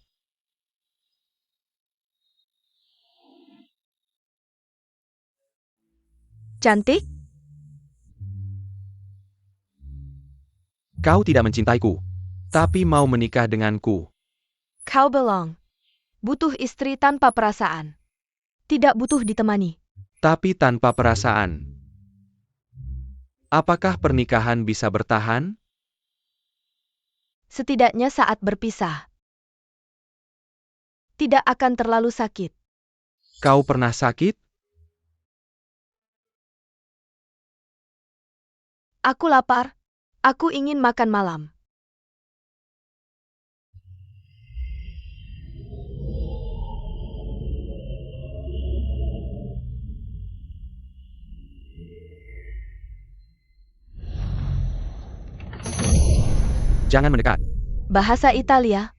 Speaker 1: Cantik?
Speaker 3: Kau tidak mencintaiku, tapi mau menikah denganku.
Speaker 1: Kau belong. Butuh istri tanpa perasaan. Tidak butuh ditemani.
Speaker 3: Tapi tanpa perasaan. Apakah pernikahan bisa bertahan?
Speaker 1: Setidaknya saat berpisah. Tidak akan terlalu sakit.
Speaker 3: Kau pernah sakit?
Speaker 1: Aku lapar. Aku ingin makan malam.
Speaker 3: Jangan mendekat.
Speaker 1: Bahasa Italia.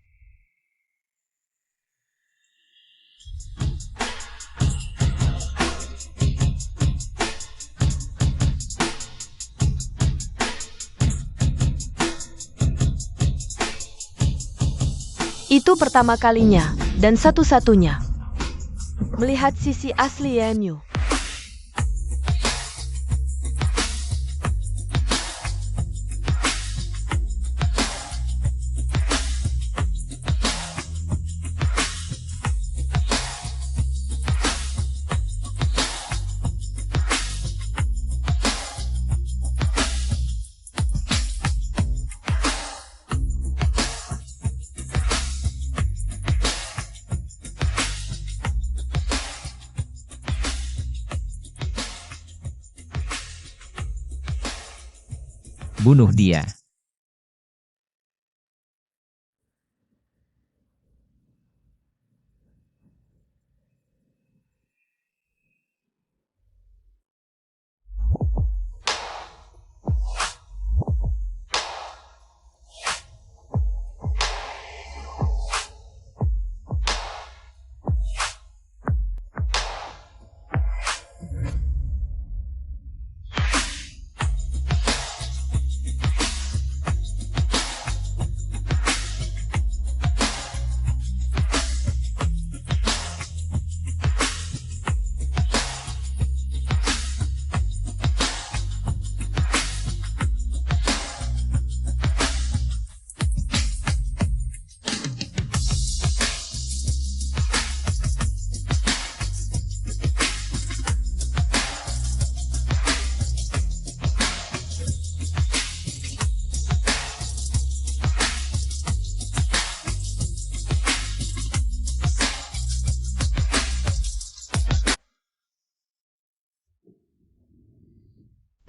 Speaker 1: Itu pertama kalinya, dan satu-satunya. Melihat sisi asli Yanyu.
Speaker 2: Bunuh dia.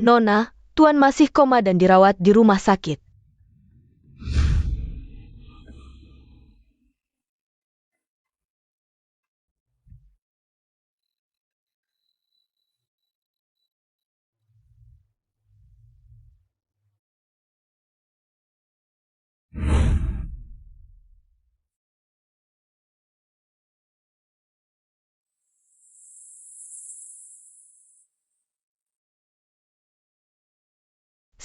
Speaker 2: Nona, Tuan masih koma dan dirawat di rumah sakit.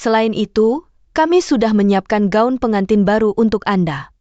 Speaker 1: Selain itu, kami sudah menyiapkan gaun pengantin baru untuk Anda.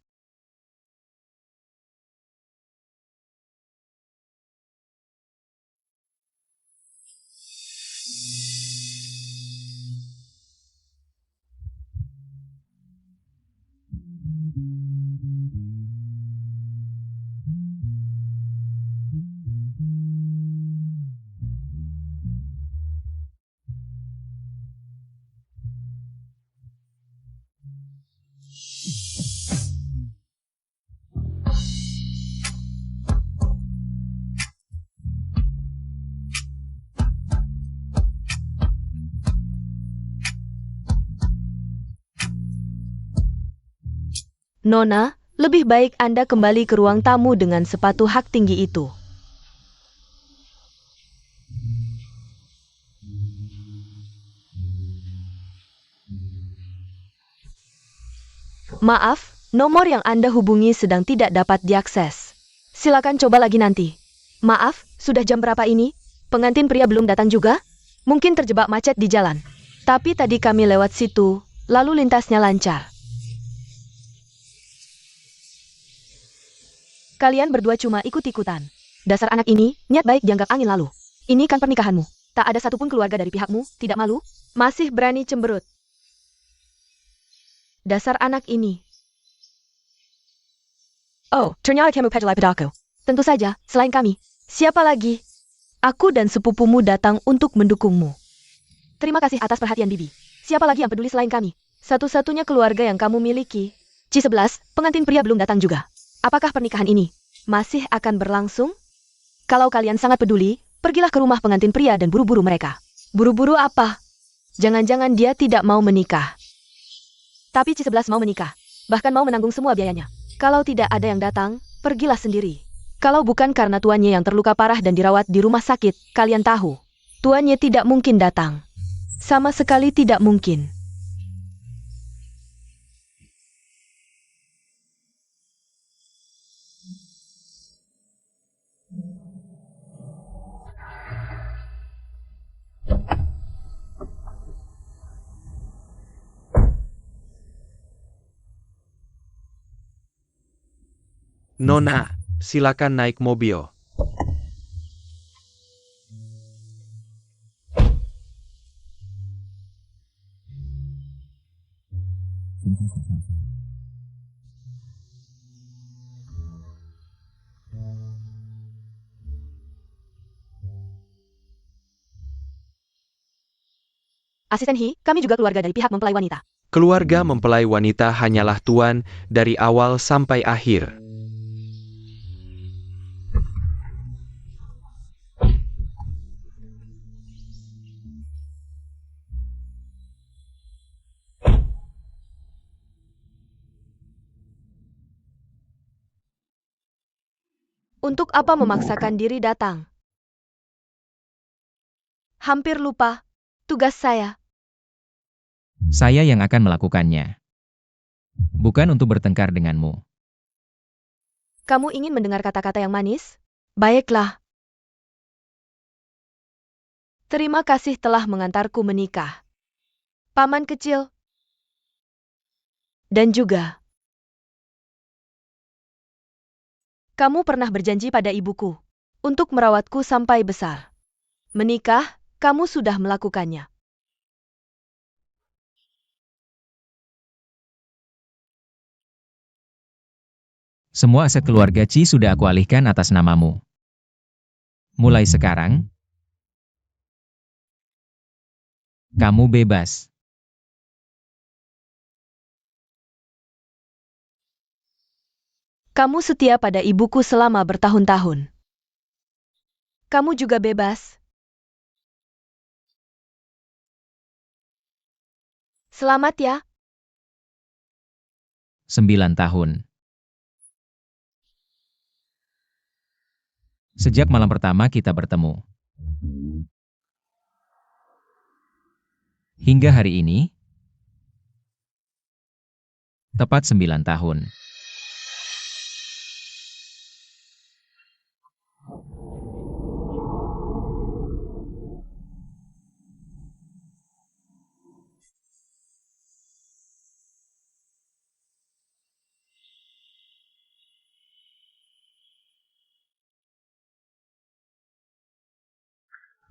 Speaker 1: Nona, lebih baik Anda kembali ke ruang tamu dengan sepatu hak tinggi itu. Maaf, nomor yang Anda hubungi sedang tidak dapat diakses. Silakan coba lagi nanti. Maaf, sudah jam berapa ini? Pengantin pria belum datang juga? Mungkin terjebak macet di jalan. Tapi tadi kami lewat situ, lalu lintasnya lancar. Kalian berdua cuma ikut-ikutan. Dasar anak ini, niat baik dianggap angin lalu. Ini kan pernikahanmu. Tak ada satupun keluarga dari pihakmu, tidak malu? Masih berani cemberut. Dasar anak ini. Oh, ternyata kamu Pejalai Pedako. Tentu saja, selain kami. Siapa lagi? Aku dan sepupumu datang untuk mendukungmu. Terima kasih atas perhatian Bibi. Siapa lagi yang peduli selain kami? Satu-satunya keluarga yang kamu miliki. C11, pengantin pria belum datang juga. Apakah pernikahan ini masih akan berlangsung? Kalau kalian sangat peduli, pergilah ke rumah pengantin pria dan buru-buru mereka. Buru-buru apa? Jangan-jangan dia tidak mau menikah. Tapi C11 mau menikah. Bahkan mau menanggung semua biayanya. Kalau tidak ada yang datang, pergilah sendiri. Kalau bukan karena tuannya yang terluka parah dan dirawat di rumah sakit, kalian tahu. Tuannya tidak mungkin datang. Sama sekali tidak mungkin.
Speaker 3: Nona, silakan naik mobil.
Speaker 1: Asisten Hi, kami juga keluarga dari pihak mempelai wanita.
Speaker 3: Keluarga mempelai wanita hanyalah tuan dari awal sampai akhir.
Speaker 1: Untuk apa memaksakan diri datang? Hampir lupa. Tugas saya.
Speaker 2: Saya yang akan melakukannya. Bukan untuk bertengkar denganmu.
Speaker 1: Kamu ingin mendengar kata-kata yang manis? Baiklah. Terima kasih telah mengantarku menikah. Paman kecil. Dan juga, kamu pernah berjanji pada ibuku untuk merawatku sampai besar. Menikah, kamu sudah melakukannya.
Speaker 2: Semua aset keluarga Ci sudah aku alihkan atas namamu. Mulai sekarang, kamu bebas.
Speaker 1: Kamu setia pada ibuku selama bertahun-tahun. Kamu juga bebas. Selamat ya.
Speaker 2: 9 tahun. Sejak malam pertama kita bertemu. Hingga hari ini, tepat 9 tahun.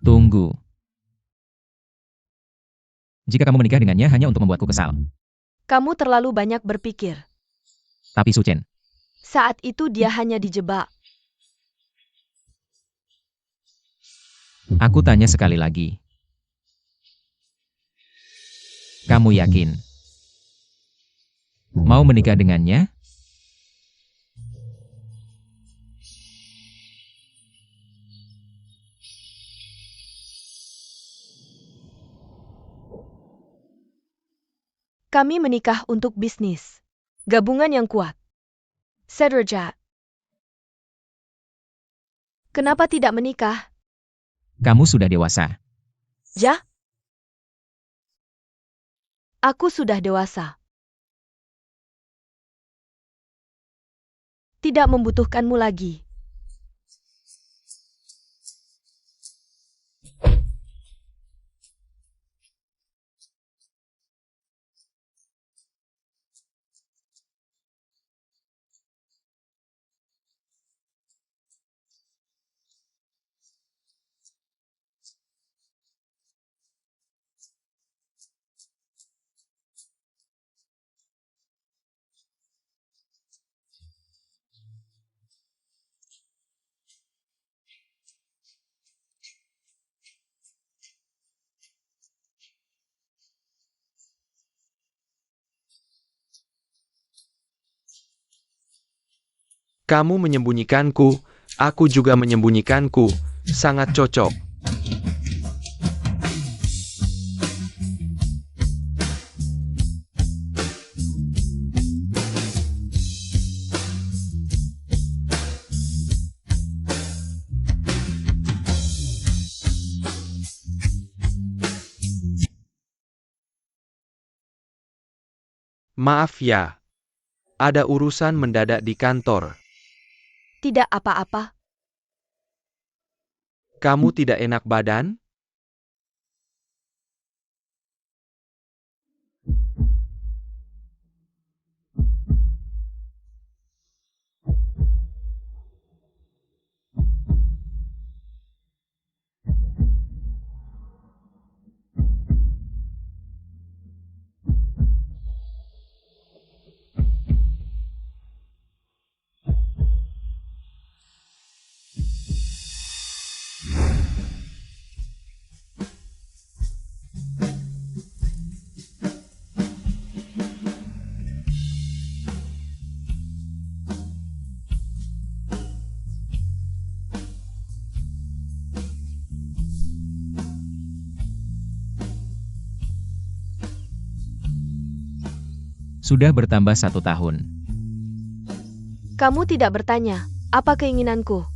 Speaker 2: Tunggu. Jika kamu menikah dengannya hanya untuk membuatku kesal.
Speaker 1: Kamu terlalu banyak berpikir.
Speaker 2: Tapi Suchen,
Speaker 1: Saat itu dia hanya dijebak.
Speaker 2: aku tanya sekali lagi. Kamu yakin? Mau menikah dengannya?
Speaker 1: Kami menikah untuk bisnis. Gabungan yang kuat. Sederajat. Kenapa tidak menikah?
Speaker 2: Kamu sudah dewasa.
Speaker 1: Ja? Aku sudah dewasa. Tidak membutuhkanmu lagi.
Speaker 3: Kamu menyembunyikanku, aku juga menyembunyikanku. Sangat cocok. Maaf ya. Ada urusan mendadak di kantor.
Speaker 1: Tidak apa-apa.
Speaker 3: Kamu tidak enak badan?
Speaker 2: Sudah bertambah 1 tahun.
Speaker 1: Kamu tidak bertanya, apa keinginanku?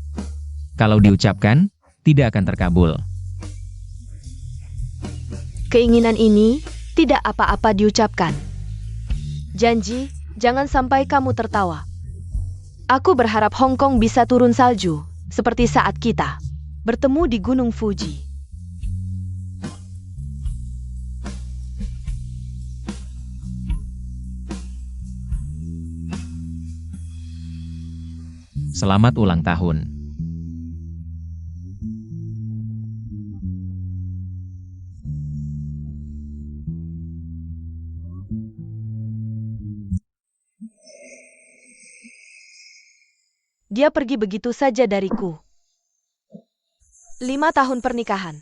Speaker 2: Kalau diucapkan, tidak akan terkabul.
Speaker 1: Keinginan ini tidak apa-apa diucapkan. Janji, jangan sampai kamu tertawa. Aku berharap Hong Kong bisa turun salju, seperti saat kita bertemu di Gunung Fuji.
Speaker 2: Selamat ulang tahun.
Speaker 1: Dia pergi begitu saja dariku. 5 tahun pernikahan.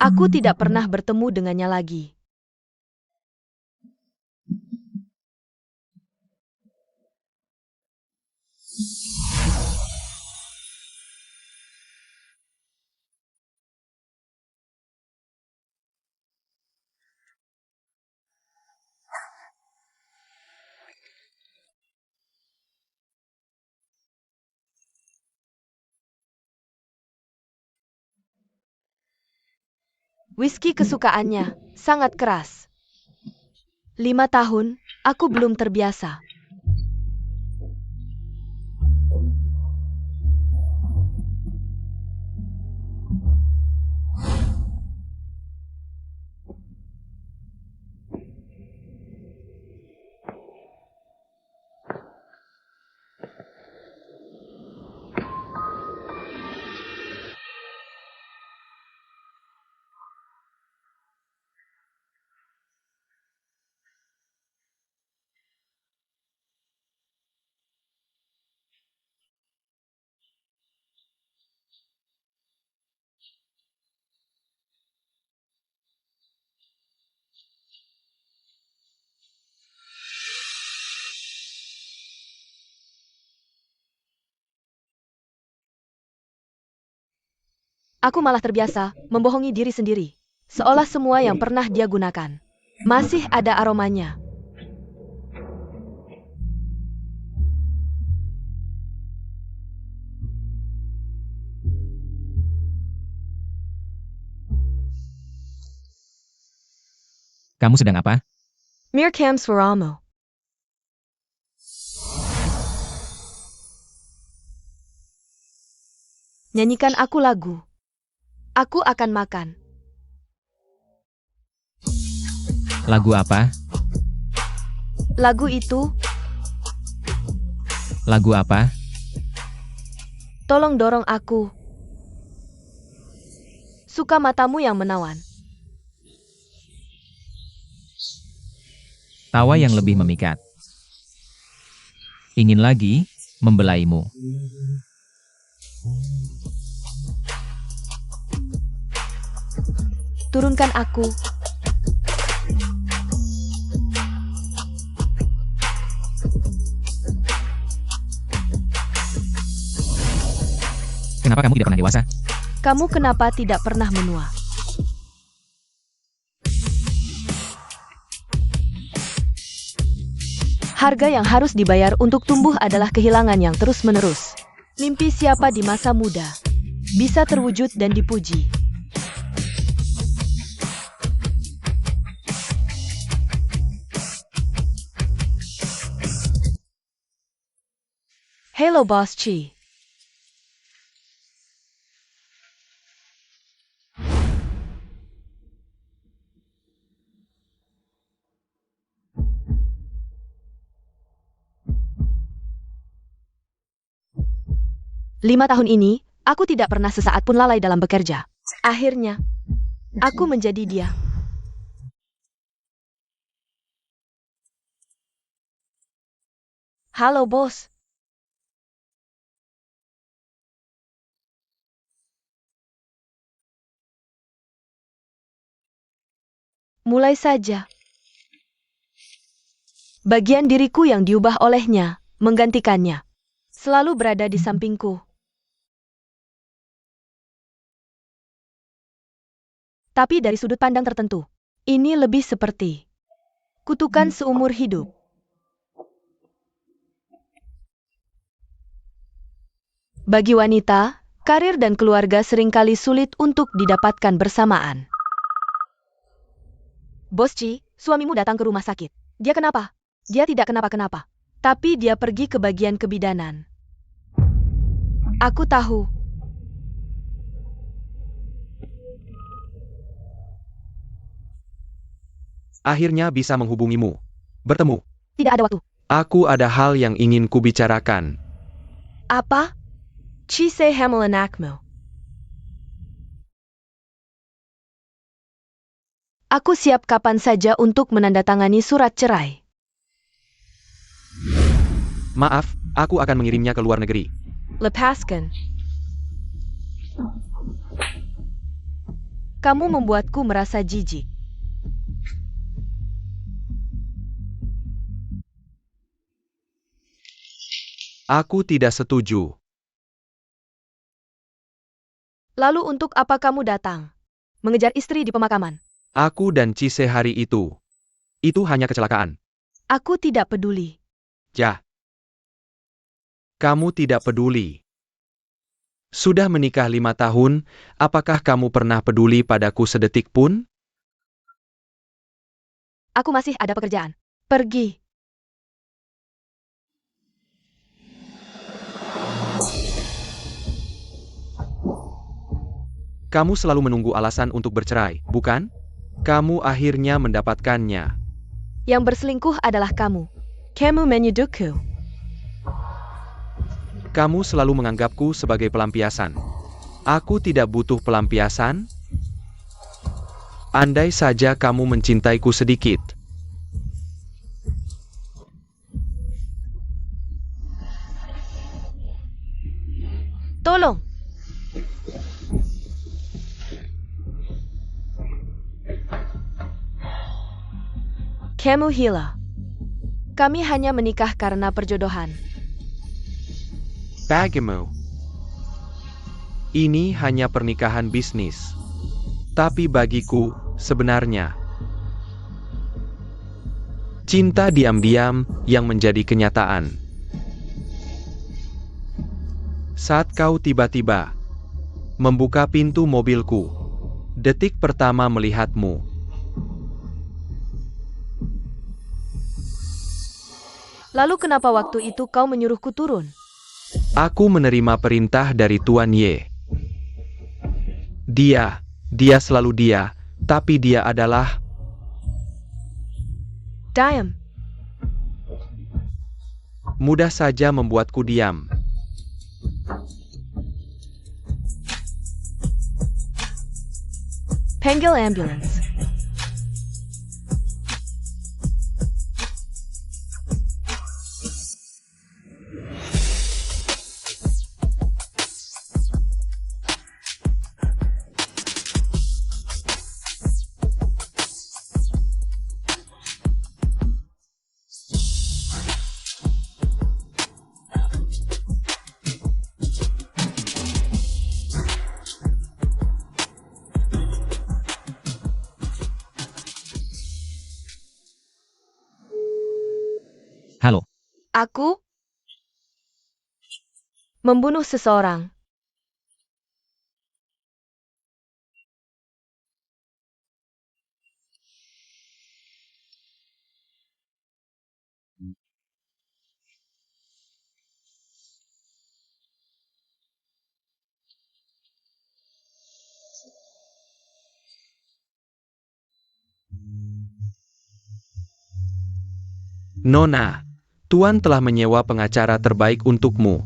Speaker 1: Aku tidak pernah bertemu dengannya lagi. Whisky kesukaannya sangat keras. 5 tahun, aku belum terbiasa. Aku malah terbiasa membohongi diri sendiri. Seolah semua yang pernah dia gunakan masih ada aromanya.
Speaker 2: Kamu sedang apa?
Speaker 1: Mirkam Swaramo. Nyanyikan aku lagu. Aku akan makan.
Speaker 2: Lagu apa?
Speaker 1: Lagu itu,
Speaker 2: Lagu apa?
Speaker 1: tolong dorong aku. Suka matamu yang menawan.
Speaker 2: Tawa yang lebih memikat. Ingin lagi membelaimu.
Speaker 1: Turunkan aku.
Speaker 2: Kenapa kamu tidak pernah dewasa?
Speaker 1: Kamu kenapa tidak pernah menua? Harga yang harus dibayar untuk tumbuh adalah kehilangan yang terus-menerus. Mimpi siapa di masa muda bisa terwujud dan dipuji. Hello Boss Chi. Lima tahun ini, aku tidak pernah sesaat pun lalai dalam bekerja. Akhirnya, aku menjadi dia. Halo, bos. Mulai saja. Bagian diriku yang diubah olehnya, menggantikannya. Selalu berada di sampingku. Tapi dari sudut pandang tertentu, ini lebih seperti kutukan seumur hidup. Bagi wanita, karir dan keluarga seringkali sulit untuk didapatkan bersamaan. Bos Chi, suamimu datang ke rumah sakit. Dia kenapa? Dia tidak kenapa-kenapa. Tapi dia pergi ke bagian kebidanan. Aku tahu.
Speaker 3: Akhirnya bisa menghubungimu. Bertemu.
Speaker 1: Tidak ada waktu.
Speaker 3: Aku ada hal yang ingin kubicarakan.
Speaker 1: Apa? Chise Hamelan Akmo. Aku siap kapan saja untuk menandatangani surat cerai.
Speaker 3: Maaf, aku akan mengirimnya ke luar negeri.
Speaker 1: Lepaskan. Kamu membuatku merasa jijik.
Speaker 3: Aku tidak setuju.
Speaker 1: Lalu untuk apa kamu datang? Mengejar istri di pemakaman.
Speaker 3: Aku dan Chise hari itu. Itu hanya kecelakaan.
Speaker 1: Aku tidak peduli.
Speaker 3: Ja. Kamu tidak peduli. Sudah menikah 5 tahun, apakah kamu pernah peduli padaku sedetik pun?
Speaker 1: Aku masih ada pekerjaan. Pergi.
Speaker 3: Kamu selalu menunggu alasan untuk bercerai, bukan? Kamu akhirnya mendapatkannya.
Speaker 1: Yang berselingkuh adalah kamu. Kamu menyudutku.
Speaker 3: Kamu selalu menganggapku sebagai pelampiasan. Aku tidak butuh pelampiasan. Andai saja kamu mencintaiku sedikit.
Speaker 1: Tolong. Kamu Hila. Kami hanya menikah karena perjodohan.
Speaker 3: Bagaimana? Ini hanya pernikahan bisnis. Tapi bagiku, sebenarnya, cinta diam-diam yang menjadi kenyataan. Saat kau tiba-tiba membuka pintu mobilku, detik pertama melihatmu,
Speaker 1: Lalu kenapa waktu itu kau menyuruhku turun?
Speaker 3: aku menerima perintah dari Tuan Ye. Dia selalu dia, tapi dia adalah
Speaker 1: Diam.
Speaker 3: mudah saja membuatku diam.
Speaker 1: Panggil ambulans.
Speaker 2: Halo,
Speaker 1: Aku membunuh seseorang.
Speaker 3: Nona, Tuan telah menyewa pengacara terbaik untukmu.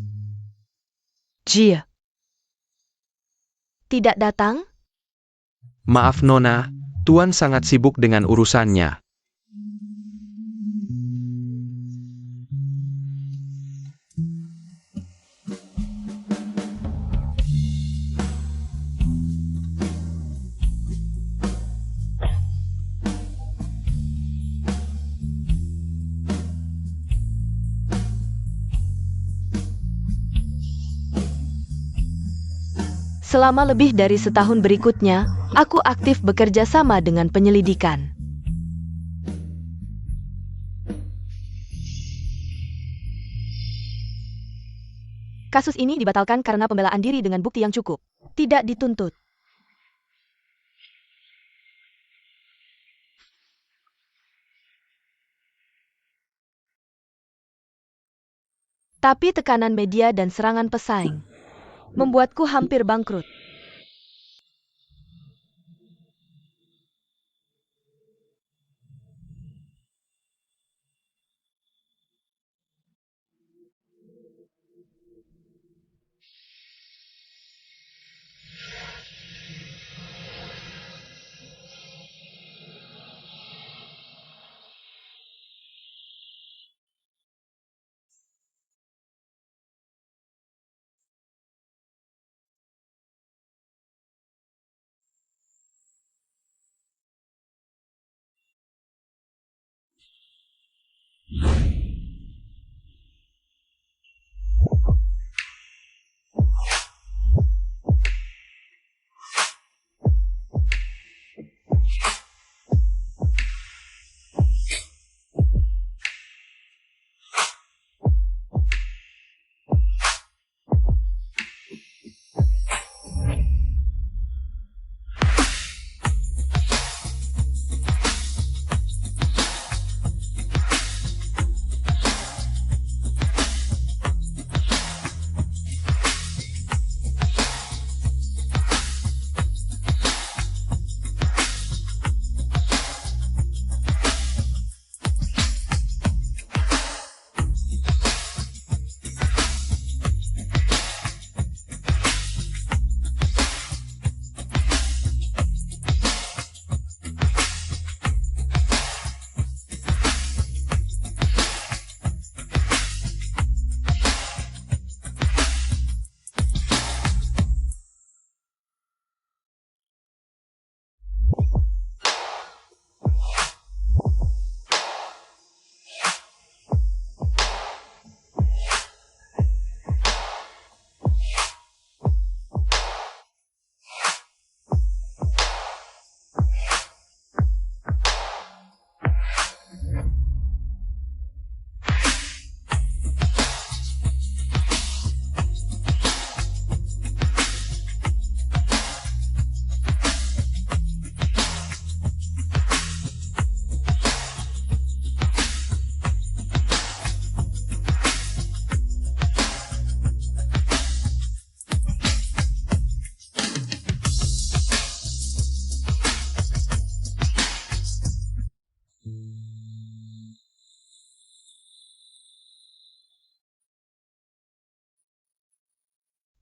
Speaker 1: Jia. Tidak datang?
Speaker 3: Maaf Nona, Tuan sangat sibuk dengan urusannya.
Speaker 1: Selama lebih dari setahun berikutnya, aku aktif bekerja sama dengan penyelidikan. Kasus ini dibatalkan karena pembelaan diri dengan bukti yang cukup. Tidak dituntut. Tapi tekanan media dan serangan pesaing membuatku hampir bangkrut.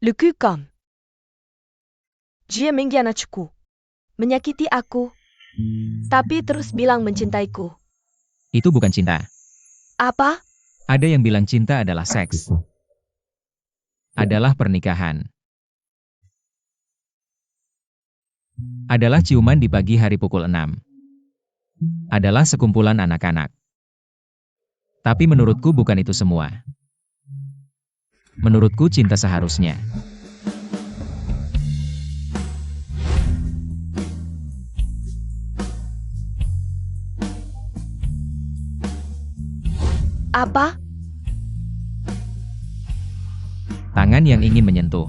Speaker 1: Lukukan. Dia mengkhianatiku. Menyakiti aku. Tapi terus bilang mencintaiku.
Speaker 2: Itu bukan cinta.
Speaker 1: Apa?
Speaker 2: Ada yang bilang cinta adalah seks. Adalah pernikahan. Adalah ciuman di pagi hari pukul 6. Adalah sekumpulan anak-anak. Tapi menurutku bukan itu semua. Menurutku cinta seharusnya.
Speaker 1: Apa?
Speaker 2: Tangan yang ingin menyentuh.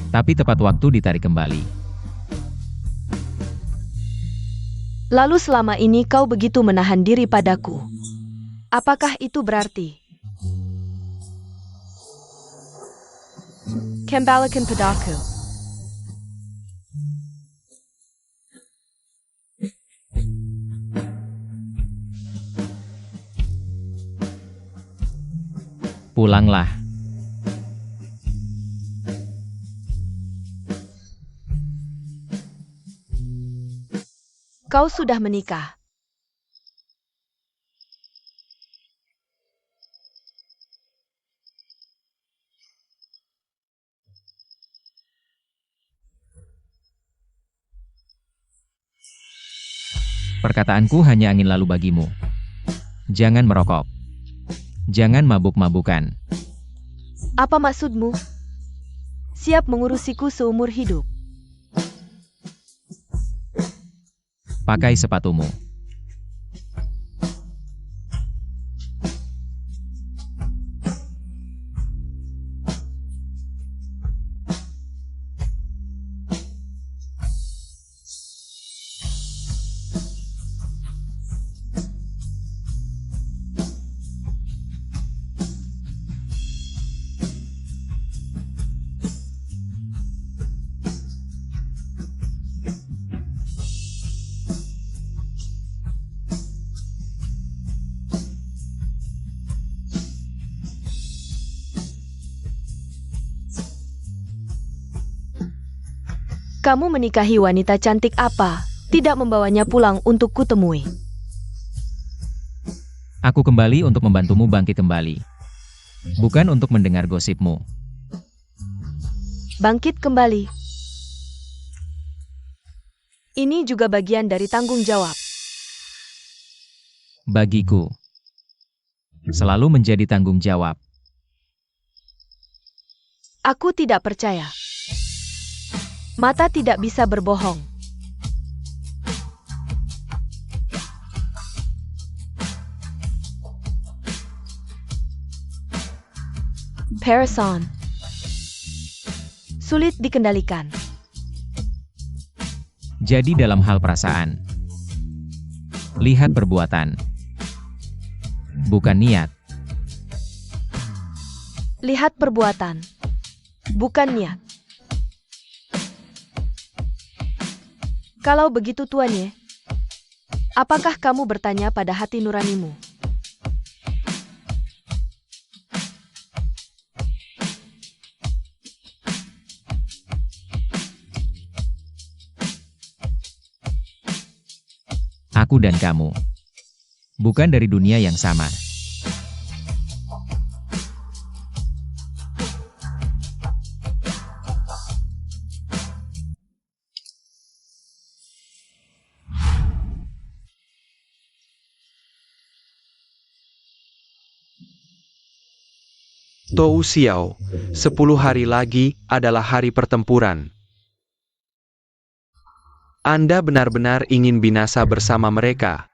Speaker 2: Tapi tepat waktu ditarik kembali.
Speaker 1: Lalu selama ini kau begitu menahan diri padaku. Apakah itu berarti? Kembalikan padaku.
Speaker 2: Pulanglah.
Speaker 1: Kau sudah menikah.
Speaker 2: Perkataanku hanya angin lalu bagimu. Jangan merokok. Jangan mabuk-mabukan.
Speaker 1: Apa maksudmu? Siap mengurusiku seumur hidup.
Speaker 2: Pakai sepatumu.
Speaker 1: Kamu menikahi wanita cantik apa? Tidak membawanya pulang untuk kutemui.
Speaker 2: Aku kembali untuk membantumu bangkit kembali. Bukan untuk mendengar gosipmu.
Speaker 1: Bangkit kembali. Ini juga bagian dari tanggung jawab.
Speaker 2: Bagiku. Selalu menjadi tanggung jawab.
Speaker 1: Aku tidak percaya. Mata tidak bisa berbohong. Person. Sulit dikendalikan.
Speaker 2: Jadi dalam hal perasaan. Lihat perbuatan. Bukan niat.
Speaker 1: Lihat perbuatan. Bukan niat. Kalau begitu tuannya, apakah kamu bertanya pada hati nuranimu?
Speaker 2: Aku dan kamu. Bukan dari dunia yang sama.
Speaker 3: Tou Xiao, 10 hari lagi adalah hari pertempuran. Anda benar-benar ingin binasa bersama mereka.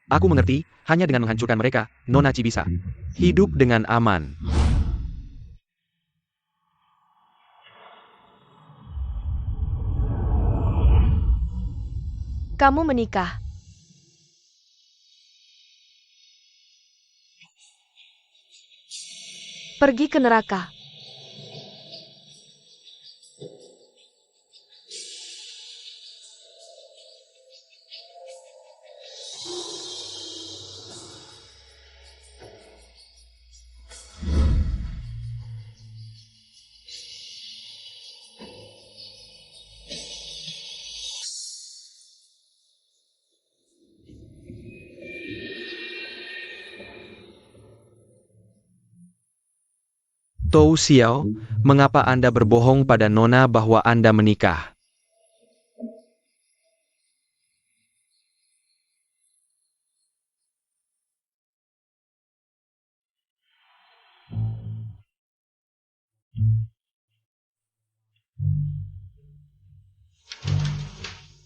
Speaker 3: Aku mengerti, hanya dengan menghancurkan mereka, Nona Chi bisa hidup dengan aman.
Speaker 1: Kamu menikah. Pergi ke neraka.
Speaker 3: Tou Xiao, mengapa Anda berbohong pada Nona bahwa Anda menikah?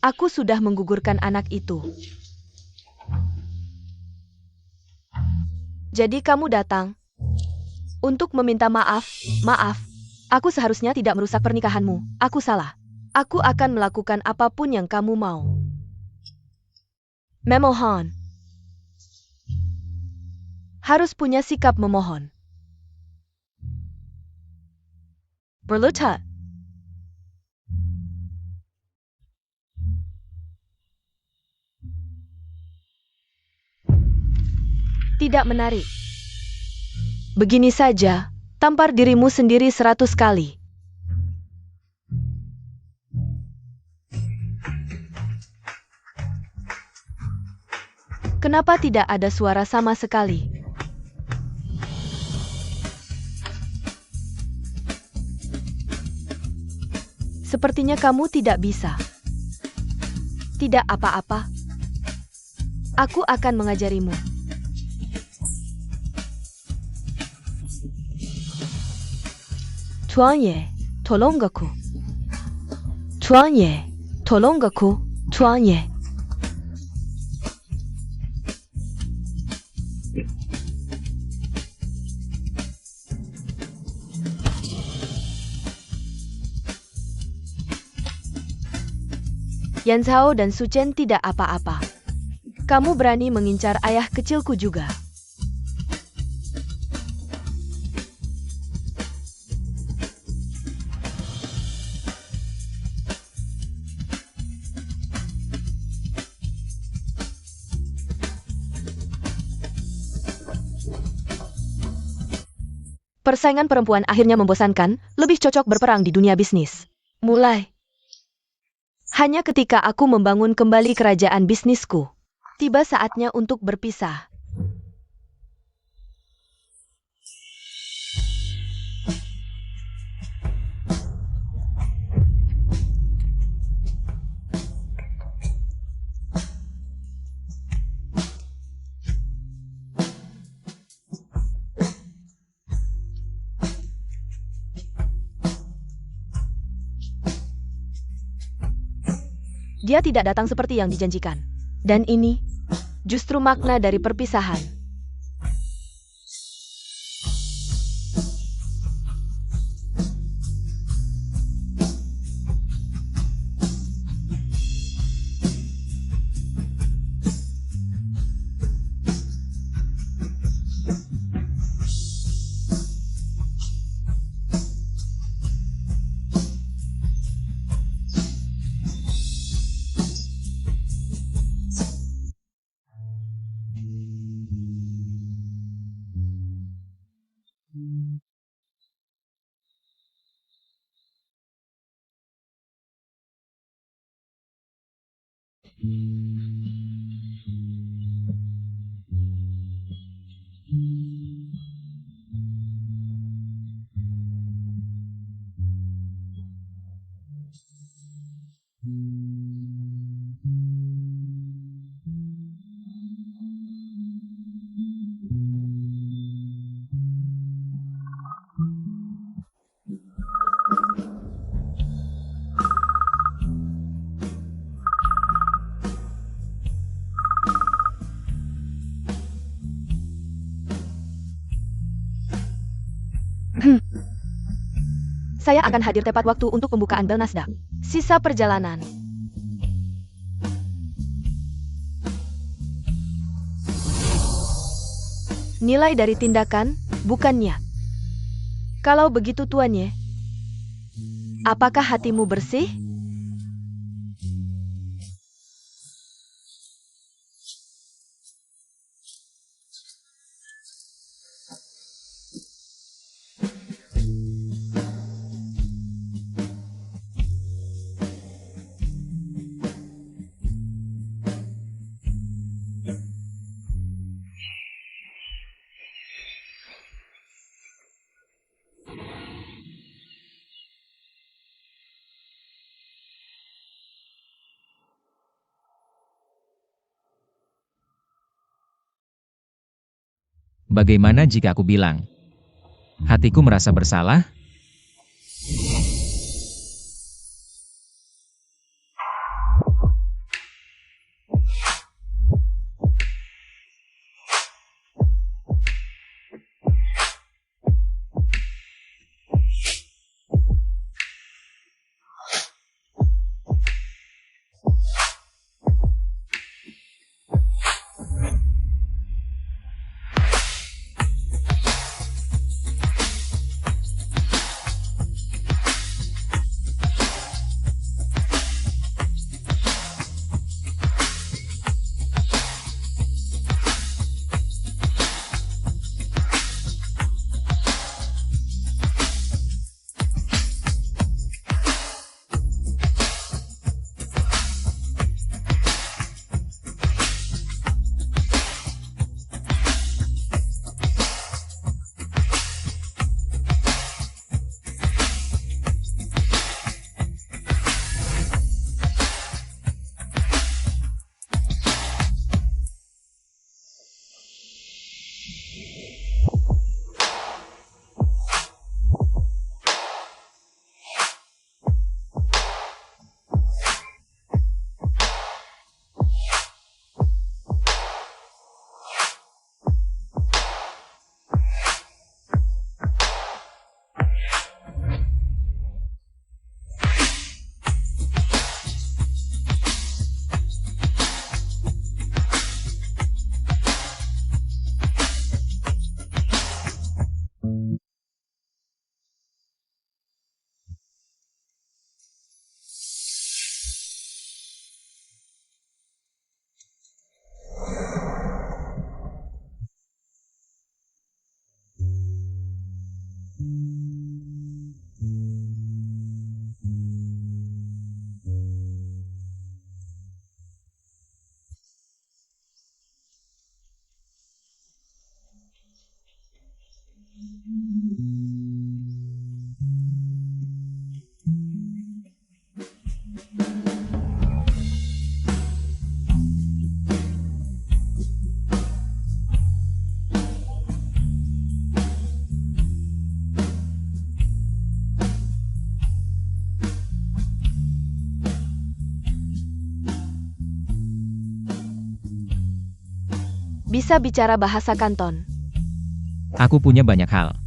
Speaker 1: Aku sudah menggugurkan anak itu. Jadi kamu datang untuk meminta maaf. Maaf, aku seharusnya tidak merusak pernikahanmu. Aku salah. Aku akan melakukan apapun yang kamu mau. Memohon. Harus punya sikap memohon. Berlutut. Tidak menarik. Begini saja, tampar dirimu sendiri 100 kali. Kenapa tidak ada suara sama sekali? Sepertinya kamu tidak bisa. Tidak apa-apa. Aku akan mengajarimu. Tuanye, tolong aku. Tuanye, tolong aku. Tuanye. Yan Zhao dan Su Chen tidak apa-apa. Kamu berani mengincar ayah kecilku juga. Persaingan perempuan akhirnya membosankan, lebih cocok berperang di dunia bisnis. Mulai. Hanya ketika aku membangun kembali kerajaan bisnisku, tiba saatnya untuk berpisah. Dia tidak datang seperti yang dijanjikan. Dan ini justru makna dari perpisahan. Saya akan hadir tepat waktu untuk pembukaan bel Nasdaq. Sisa perjalanan. Nilai dari tindakan, bukannya. Kalau begitu tuannya, apakah hatimu bersih?
Speaker 2: Bagaimana jika aku bilang, hatiku merasa bersalah?
Speaker 1: Bisa bicara bahasa Kanton.
Speaker 2: Aku punya banyak hal.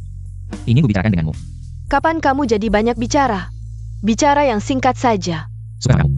Speaker 2: Ingin kubicarakan denganmu.
Speaker 1: Kapan kamu jadi banyak bicara? Bicara yang singkat saja.
Speaker 2: Suka kamu.